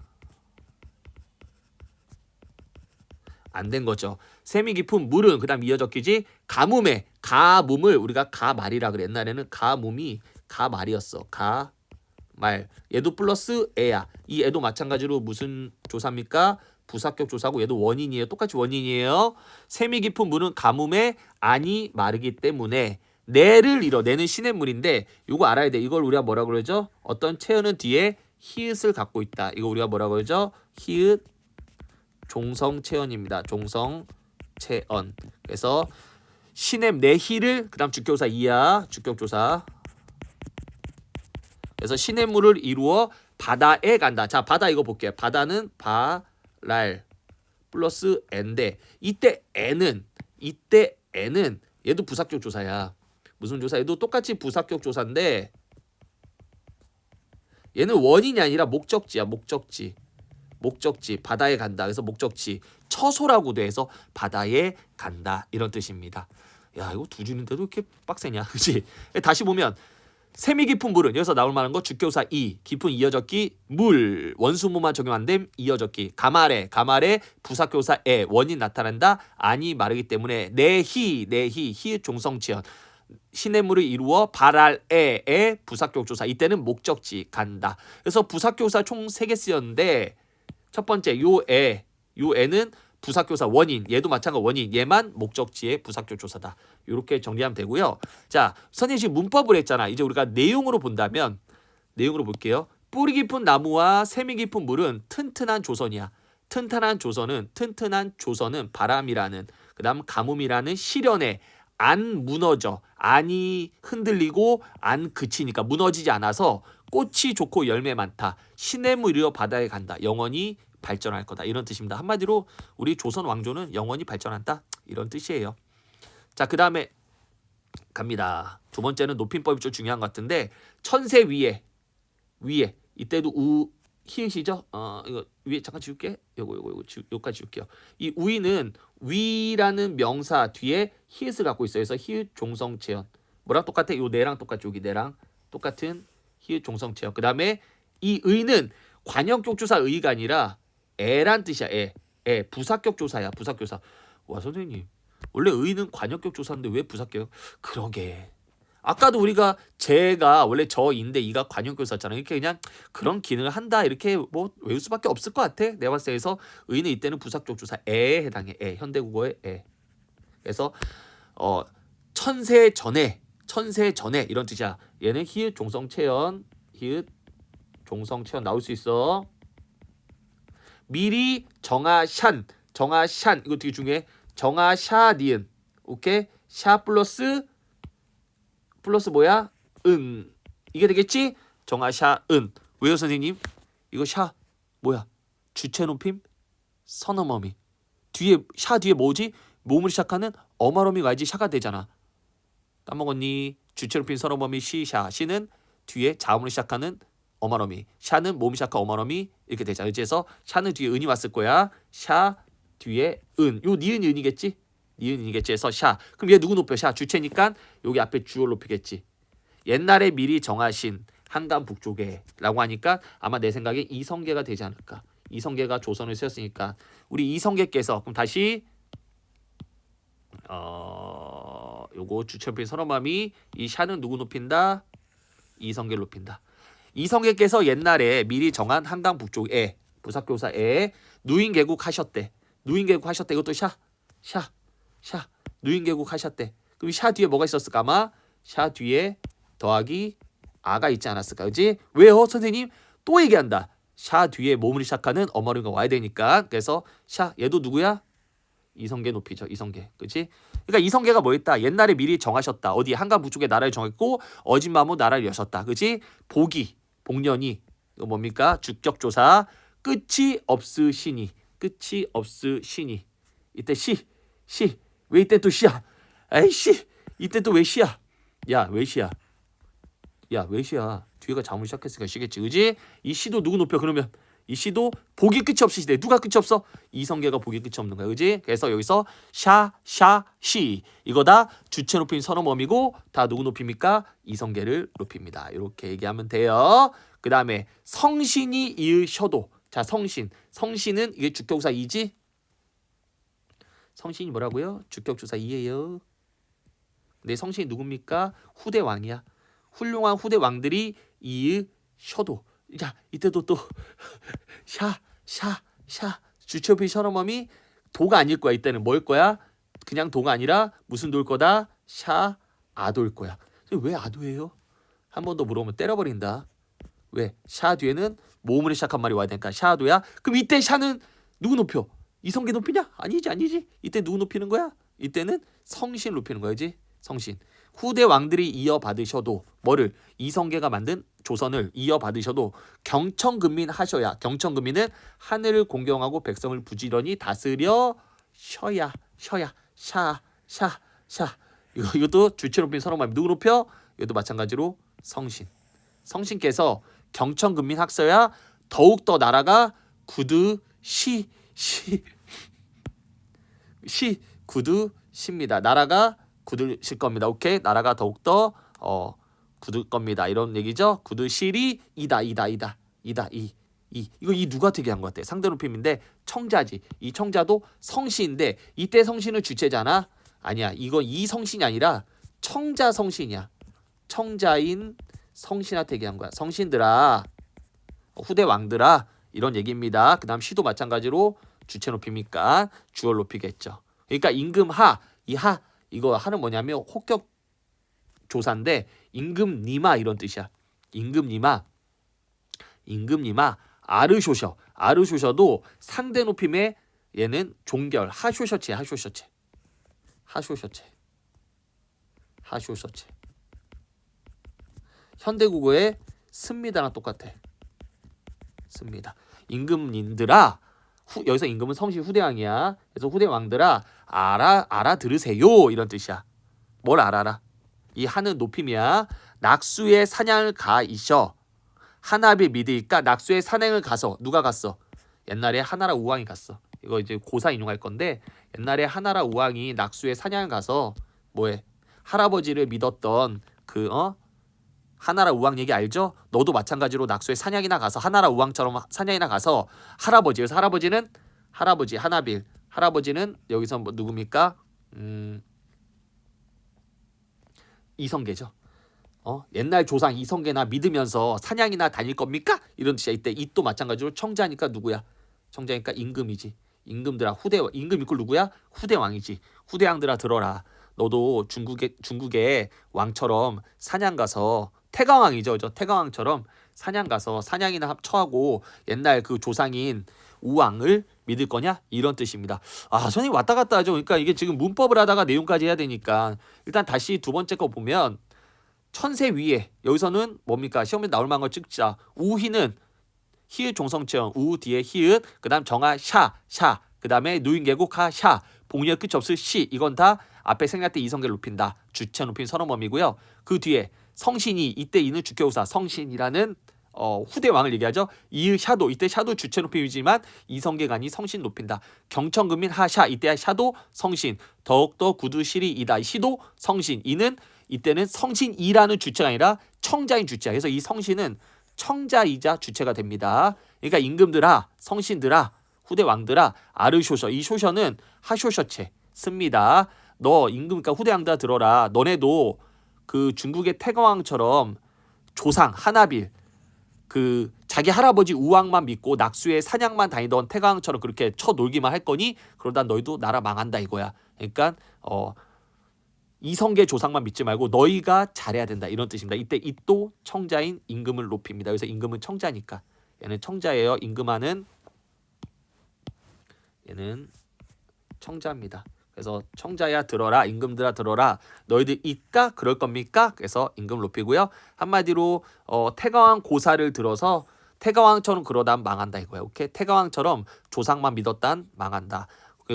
안 된 거죠. 샘이 깊은 물은 그 다음 이어졌기지. 가뭄에 가뭄을 우리가 가말이라 그래. 옛날에는 가뭄이 가말이었어. 가말. 얘도 플러스 애야. 이 애도 마찬가지로 무슨 조사입니까? 부사격 조사고 얘도 원인이에요. 똑같이 원인이에요. 샘이 깊은 물은 가뭄에 안이 마르기 때문에 내를 잃어. 내는 시냇물인데 이거 알아야 돼. 이걸 우리가 뭐라고 그러죠? 어떤 체어는 뒤에 히읗을 갖고 있다. 이거 우리가 뭐라고 그러죠? 히읗 종성체언입니다. 종성체언. 그래서 시냇 내희를 그다음 주격조사 이야. 주격조사. 그래서 시냇물을 이루어 바다에 간다. 자, 바다 이거 볼게요. 바다는 바랄 플러스 n데 이때 n은 얘도 부사격 조사야. 무슨 조사? 얘도 똑같이 부사격 조사인데 얘는 원인이 아니라 목적지야. 목적지 바다에 간다. 그래서 목적지 처소라고도 해서 바다에 간다 이런 뜻입니다. 야, 이거 두 줄인데도 이렇게 빡세냐, 그렇지? 다시 보면 샘이 깊은 물은 여기서 나올 만한 거 주격사 이 깊은 이어적기 물 원수모만 적용 안 됨 이어적기 가말에 부사격사 에 원인 나타난다 안이 마르기 때문에 내히 종성치연 시냇물을 이루어 발알에의 부사격조사 이때는 목적지 간다. 그래서 부사격사 총 3개 쓰였는데 첫 번째 요 애는 부사교사 원인 얘도 마찬가지 원인 얘만 목적지의 부사격조사다. 이렇게 정리하면 되고요. 자, 선생님 지금 문법을 했잖아. 이제 우리가 내용으로 본다면 내용으로 볼게요. 뿌리 깊은 나무와 샘이 깊은 물은 튼튼한 조선이야. 튼튼한 조선은 바람이라는 그다음 가뭄이라는 시련에 안 무너져. 안이 흔들리고 안 그치니까 무너지지 않아서 꽃이 좋고 열매 많다. 시냇물이여 바다에 간다. 영원히 발전할 거다. 이런 뜻입니다. 한마디로 우리 조선 왕조는 영원히 발전한다. 이런 뜻이에요. 자, 그 다음에 갑니다. 두 번째는 높임법이 좀 중요한 것 같은데 천세 위에 이때도 히읗이죠. 이거 위에 잠깐 지울게. 요거까지 지울게요. 이 우위는 위라는 명사 뒤에 히읗을 갖고 있어요. 그래서 히읗 종성체언. 뭐랑 똑같아? 요 내랑 똑같죠. 여기 내랑 똑같은 히읗 종성체언. 그 다음에 이 의는 관역격 조사 의가 아니라 애란 뜻이야. 애. 부사격 조사야. 부사격조사. 와, 선생님. 원래 의는 관역격 조사인데 왜 부사격? 그러게. 아까도 우리가 제가 원래 저인데 이가 관역격 조사잖아요. 이렇게 그냥 그런 기능을 한다. 이렇게 뭐 외울 수밖에 없을 것 같아. 내가 봤을 때에서 의는 이때는 부사격 조사 애에 해당해. 현대국어의 애. 그래서 천세 전에 이런 뜻이야. 얘는 히읗 종성체언 나올 수 있어. 미리 정하샨 이거 되게 중요해. 정하샤 니은 오케이 샤 플러스 뭐야? 은 이게 되겠지? 정하샤 은 왜요 선생님? 이거 샤 뭐야? 주체 높임 선어머미 뒤에 샤 뒤에 뭐지? 모음을 시작하는 어마어미가 와야지 샤가 되잖아. 까먹었니? 주체 높임 선어머미 시샤 시는 뒤에 자음으로 시작하는 어마어미 샤는 몸이 시작한 어마어미 이렇게 되잖아. 그래서 샤는 뒤에 은이 왔을 거야. 샤 뒤에 은. 요 니은이 은이겠지? 니은이겠지. 해서 샤. 그럼 얘 누구 높여? 샤 주체니까 여기 앞에 주어를 높이겠지. 옛날에 미리 정하신 한강 북쪽에 라고 하니까 아마 내 생각에 이성계가 되지 않을까. 이성계가 조선을 세웠으니까 우리 이성계께서 그럼 다시 요거 주체 높인 선어맘이 이 샤는 누구 높인다? 이성계를 높인다. 이성계께서 옛날에 미리 정한 한강 북쪽에 부사교사에 누인개국 하셨대. 이것도 샤. 누인개국 하셨대. 그럼 샤 뒤에 뭐가 있었을까? 아마 샤 뒤에 더하기 아가 있지 않았을까? 그지? 왜요? 선생님 또 얘기한다. 샤 뒤에 몸을 시작하는 어머니가 와야 되니까. 그래서 샤 얘도 누구야? 이성계 높이죠. 이성계. 그치? 그러니까 이성계가 뭐였다? 옛날에 미리 정하셨다. 어디 한강 북쪽에 나라를 정했고 어진마무 나라를 여셨다. 그치? 복년이 이거 뭡니까? 주격조사 끝이 없으시니 이때 시 왜 이때 또 시야? 에이씨 이때 또 왜 시야? 왜 시야? 뒤에가 자문 시작했으니까 시겠지. 그지? 이 시도 누구 높여? 그러면 이 시도 복이 끝이 없으 시대. 누가 끝이 없어? 이성계가 복이 끝이 없는 거야. 그지? 그래서 여기서 시 이거다 주체 높임 선어멈이고 다 누구 높입니까? 이성계를 높입니다. 이렇게 얘기하면 돼요. 그 다음에 성신이 이으셔도. 자, 성신은 이게 주격조사 이지? 성신이 뭐라고요? 주격조사 이예요. 근데 성신이 누굽니까? 후대 왕이야. 훌륭한 후대 왕들이 이으셔도. 야, 이때도 또 샤 주체 높임 선어멈이 도가 아닐 거야. 이때는 뭐일 거야? 그냥 도가 아니라 무슨 도일 거다? 샤 아도일 거야. 왜 아도예요? 한 번 더 물어보면 때려버린다. 왜? 샤 뒤에는 모음으로 시작한 말이 와야 되니까 샤도야. 그럼 이때 샤는 누구 높여? 이성계 높이냐? 아니지. 이때 누구 높이는 거야? 이때는 성신 높이는 거야지. 성신. 후대 왕들이 이어받으셔도 뭐를? 이성계가 만든 조선을 이어받으셔도 경청근민 하셔야. 경청근민은 하늘을 공경하고 백성을 부지런히 다스려 셔야. 샤. 이것도 주체 높인 선언말 누구 높여? 이것도 마찬가지로 성신. 성신께서 경청근민 학서야 더욱더 나라가 굳으십니다. 나라가 굳으실 겁니다. 오케이? 나라가 더욱더 굳을 겁니다. 이런 얘기죠. 굳으실이 이다. 이거 이 누구한테 얘기한 것 같아? 상대 높임인데 청자지. 이 청자도 성시인데 이때 성신은 주체잖아. 아니야. 이거 이 성신이 아니라 청자 성신이야. 청자인 성신한테 얘기한 거야. 성신들아, 후대 왕들아, 이런 얘기입니다. 그 다음 시도 마찬가지로 주체 높이니까 주얼 높이겠죠. 그러니까 임금하, 이 하, 이거 하는 뭐냐면 혹격 조사인데 임금니마 이런 뜻이야. 임금니마 아르쇼셔도 상대 높임에 얘는 종결 하쇼셔체. 현대국어에 씁니다랑 똑같아. 씁니다. 임금님들아, 여기서 임금은 성신 후대왕이야. 그래서 후대왕들아 알아들으세요 이런 뜻이야. 뭘 알아라? 이 하는 높임이야. 낙수의 사냥을 가이셔. 하나비 미드니까 낙수의 산행을 가서 누가 갔어? 옛날에 하나라 우왕이 갔어. 이거 이제 고사 인용할 건데 옛날에 하나라 우왕이 낙수의 사냥을 가서 뭐해? 할아버지를 믿었던 그 하나라 우왕 얘기 알죠? 너도 마찬가지로 낙수의 사냥이나 가서 하나라 우왕처럼 사냥이나 가서 할아버지, 그래서 할아버지 하나빌, 할아버지는 여기서 뭐 누굽니까? 이성계죠. 옛날 조상 이성계나 믿으면서 사냥이나 다닐 겁니까? 이런 뜻이야. 이때 이또 마찬가지로 청자니까 누구야? 청자니까 임금이지. 임금들아 임금 이꼴 누구야? 후대왕이지. 후대왕들아 들어라. 너도 중국의 왕처럼 사냥 가서 태강왕이죠. 그죠? 태강왕처럼 사냥 가서 사냥이나 처하고 옛날 그 조상인 우왕을 믿을 거냐? 이런 뜻입니다. 선생님 왔다 갔다 하죠. 그러니까 이게 지금 문법을 하다가 내용까지 해야 되니까 일단 다시 두 번째 거 보면 천세 위에 여기서는 뭡니까? 시험에 나올 만한 거 찍자. 우희는 히읗 종성체형 우 뒤에 히읗 그다음 정하 샤 그다음에 누인계곡 하 샤 봉리의 끝이 없을 시 이건 다 앞에 생략 때 이성계를 높인다. 주체 높인 선어멈이고요. 그 뒤에 성신이 이때 이는 주격우사 성신이라는 후대왕을 얘기하죠. 이의 샤도 이때 샤도 주체 높임이지만 이성계가 아닌 성신 높인다. 경청근민 하샤 이때 샤도 성신 더욱더 구두실이 이다. 시도 성신 이는 이때는 성신이라는 주체가 아니라 청자인 주체야. 그래서 이 성신은 청자이자 주체가 됩니다. 그러니까 임금들아 성신들아 후대왕들아 아르쇼셔 이 쇼셔는 하쇼셔체 씁니다. 너 임금 그러니까 후대왕들아 들어라. 너네도 그 중국의 태강왕처럼 조상 하나빌 그 자기 할아버지 우왕만 믿고 낙수에 사냥만 다니던 태강왕처럼 그렇게 쳐놀기만 할 거니 그러다 너희도 나라 망한다 이거야. 그러니까 이성계 조상만 믿지 말고 너희가 잘해야 된다 이런 뜻입니다. 이때 이또 청자인 임금을 높입니다. 그래서 임금은 청자니까 얘는 청자예요. 임금하는 얘는 청자입니다. 그래서 청자야 들어라 임금들아 들어라 너희들 있까 그럴 겁니까? 그래서 임금 높이고요. 한마디로 태강왕 고사를 들어서 태강왕처럼 그러다 망한다 이거야. 오케이? 태강왕처럼 조상만 믿었단 망한다.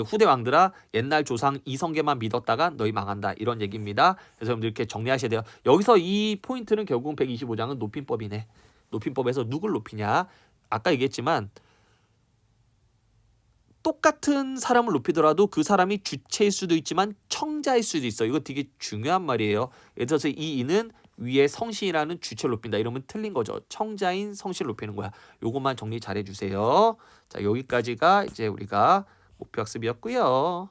후대 왕들아 옛날 조상 이성계만 믿었다가 너희 망한다 이런 얘기입니다. 그래서 여러분들 이렇게 정리하셔야 돼요. 여기서 이 포인트는 결국은 125장은 높임법이네. 높임법에서 누굴 높이냐? 아까 얘기했지만 똑같은 사람을 높이더라도 그 사람이 주체일 수도 있지만 청자일 수도 있어. 이거 되게 중요한 말이에요. 예를 들어서 이 이는 위에 성신이라는 주체를 높인다. 이러면 틀린 거죠. 청자인 성신을 높이는 거야. 요것만 정리 잘 해주세요. 자 여기까지가 이제 우리가 목표 학습이었고요.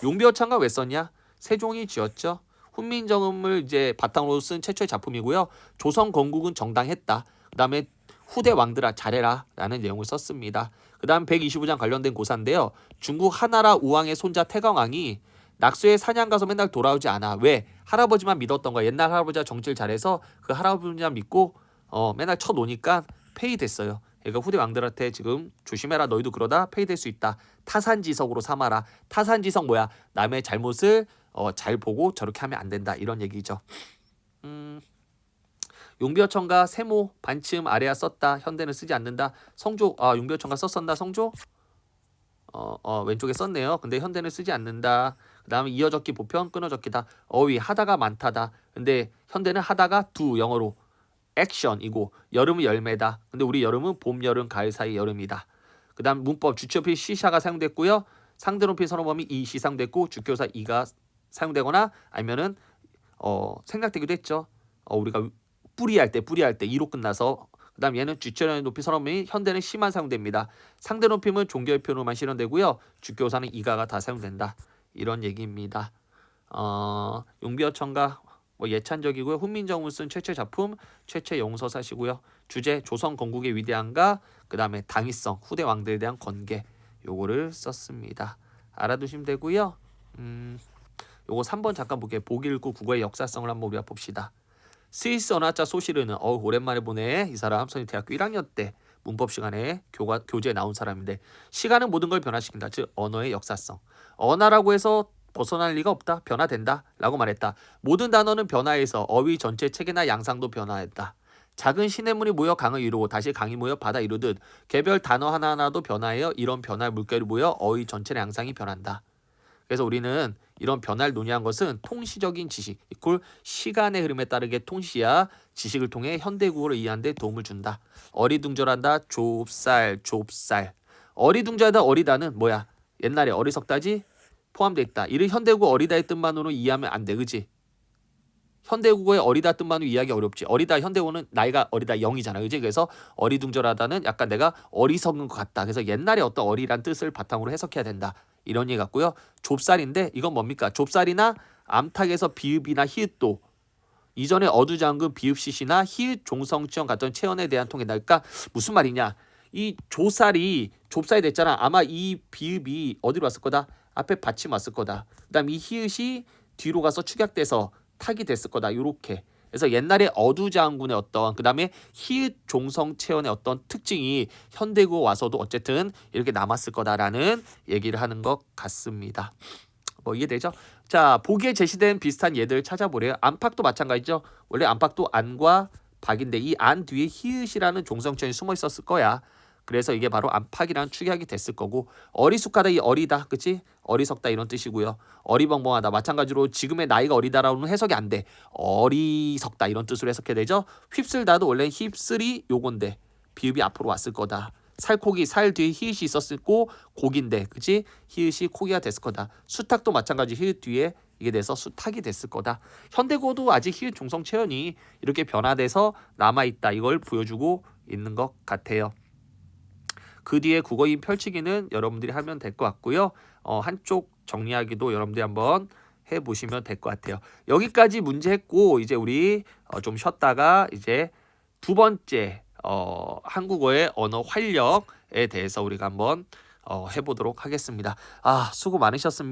용비어창가 왜 썼냐? 세종이 지었죠. 훈민정음을 이제 바탕으로 쓴 최초의 작품이고요. 조선 건국은 정당했다. 그다음에 후대 왕들아 잘해라 라는 내용을 썼습니다. 그 다음 125장 관련된 고사인데요. 중국 하나라 우왕의 손자 태광왕이 낙수에 사냥 가서 맨날 돌아오지 않아. 왜? 할아버지만 믿었던 거야. 옛날 할아버지가 정치를 잘해서 그 할아버지만 믿고 맨날 쳐놓으니까 폐위됐어요. 그러니까 후대 왕들한테 지금 조심해라. 너희도 그러다 폐위될 수 있다. 타산지석으로 삼아라. 타산지석 뭐야? 남의 잘못을 잘 보고 저렇게 하면 안 된다. 이런 얘기죠. 용비어천가 세모 반침 아래야 썼다. 현대는 쓰지 않는다. 성조 용비어천가 썼었나 성조? 왼쪽에 썼네요. 근데 현대는 쓰지 않는다. 그 다음에 이어적기 보편 끊어적기다. 어휘 하다가 많다다. 근데 현대는 하다가 두 영어로 액션이고 여름은 열매다. 근데 우리 여름은 봄, 여름, 가을 사이 여름이다. 그 다음 문법 주체어필 시샤가 사용됐고요. 상대론필 선어범위 이 시사용됐고 주격사 이가 사용되거나 아니면은 생략되기도 했죠. 우리가 뿌리할 때 이로 끝나서 그 다음 얘는 주체어의 높이 선어범위 현대는 시만 사용됩니다. 상대 높임은 종결 표현으로만 실현되고요. 주격사는 이가가 다 사용된다. 이런 얘기입니다. 용비어천가 예찬적이고요. 훈민정음을 쓴 최초의 작품, 최초의 영서사시고요. 주제 조선 건국의 위대함과 그 다음에 당위성, 후대 왕들에 대한 건계 요거를 썼습니다. 알아두시면 되고요. 요거 3번 잠깐 볼게요. 보기 읽고 국어의 역사성을 한번 우리가 봅시다. 스위스 언어학자 소시르는 오랜만에 보네. 이 사람 선생님 대학교 1학년 때 문법 시간에 교재에 나온 사람인데 시간은 모든 걸 변화시킨다. 즉 언어의 역사성. 언어라고 해서 벗어날 리가 없다. 변화된다. 라고 말했다. 모든 단어는 변화해서 어휘 전체 체계나 양상도 변화했다. 작은 시냇물이 모여 강을 이루고 다시 강이 모여 바다 이루듯 개별 단어 하나하나도 변화하여 이런 변화의 물결이 모여 어휘 전체의 양상이 변한다. 그래서 우리는 이런 변화를 논의한 것은 통시적인 지식, 이꼴 시간의 흐름에 따르게 통시야 지식을 통해 현대국어를 이해하는 데 도움을 준다. 어리둥절한다. 좁쌀. 어리둥절하다 어리다는 뭐야? 옛날에 어리석다지? 포함되어 있다. 이를 현대국어 어리다의 뜻만으로 이해하면 안 돼. 그지? 현대국어의 어리다 뜻만으로 이해하기 어렵지. 어리다 현대국어는 나이가 어리다 0이잖아. 그지? 그래서 어리둥절하다는 약간 내가 어리석은 것 같다. 그래서 옛날에 어떤 어리란 뜻을 바탕으로 해석해야 된다. 이런 얘기 같고요. 좁쌀인데 이건 뭡니까? 좁쌀이나 암탉에서 비읍이나 히읗도 이전에 어두장근 비읍시시나 히읗 종성치형 같은 체언에 대한 통해다. 그러니까 무슨 말이냐? 이 좁쌀이 됐잖아. 아마 이 비읍이 어디로 왔을 거다? 앞에 받침 왔을 거다. 그 다음 이 히읗이 뒤로 가서 축약돼서 탁이 됐을 거다. 요렇게. 그래서 옛날에 어두장군의 어떤 그 다음에 히읗 종성 체언의 어떤 특징이 현대국어 와서도 어쨌든 이렇게 남았을 거다라는 얘기를 하는 것 같습니다. 뭐 이해되죠? 자, 보기에 제시된 비슷한 예들 찾아보래요. 안팎도 마찬가지죠. 원래 안팎도 안과 박인데 이 안 뒤에 히읗이라는 종성 체언이 숨어 있었을 거야. 그래서 이게 바로 안팎이라는 축약이 됐을 거고 어리숙하다 이 어리다 그치? 어리석다 이런 뜻이고요. 어리벙벙하다 마찬가지로 지금의 나이가 어리다라고는 해석이 안 돼. 어리석다 이런 뜻으로 해석해야 되죠. 휩쓸다도 원래 휩쓸이 요건데 비읍이 앞으로 왔을 거다. 살코기 살 뒤에 히읗이 있었고 고기인데 그치? 히읗이 코기가 됐을 거다. 수탉도 마찬가지 히읗 뒤에 이게 돼서 수탉이 됐을 거다. 현대국어도 아직 히읗 종성 체언이 이렇게 변화돼서 남아있다. 이걸 보여주고 있는 것 같아요. 그 뒤에 국어인 펼치기는 여러분들이 하면 될 것 같고요. 한쪽 정리하기도 여러분들이 한번 해보시면 될 것 같아요. 여기까지 문제 했고 이제 우리 좀 쉬었다가 이제 두 번째 한국어의 언어 활력에 대해서 우리가 한번 해보도록 하겠습니다. 수고 많으셨습니다.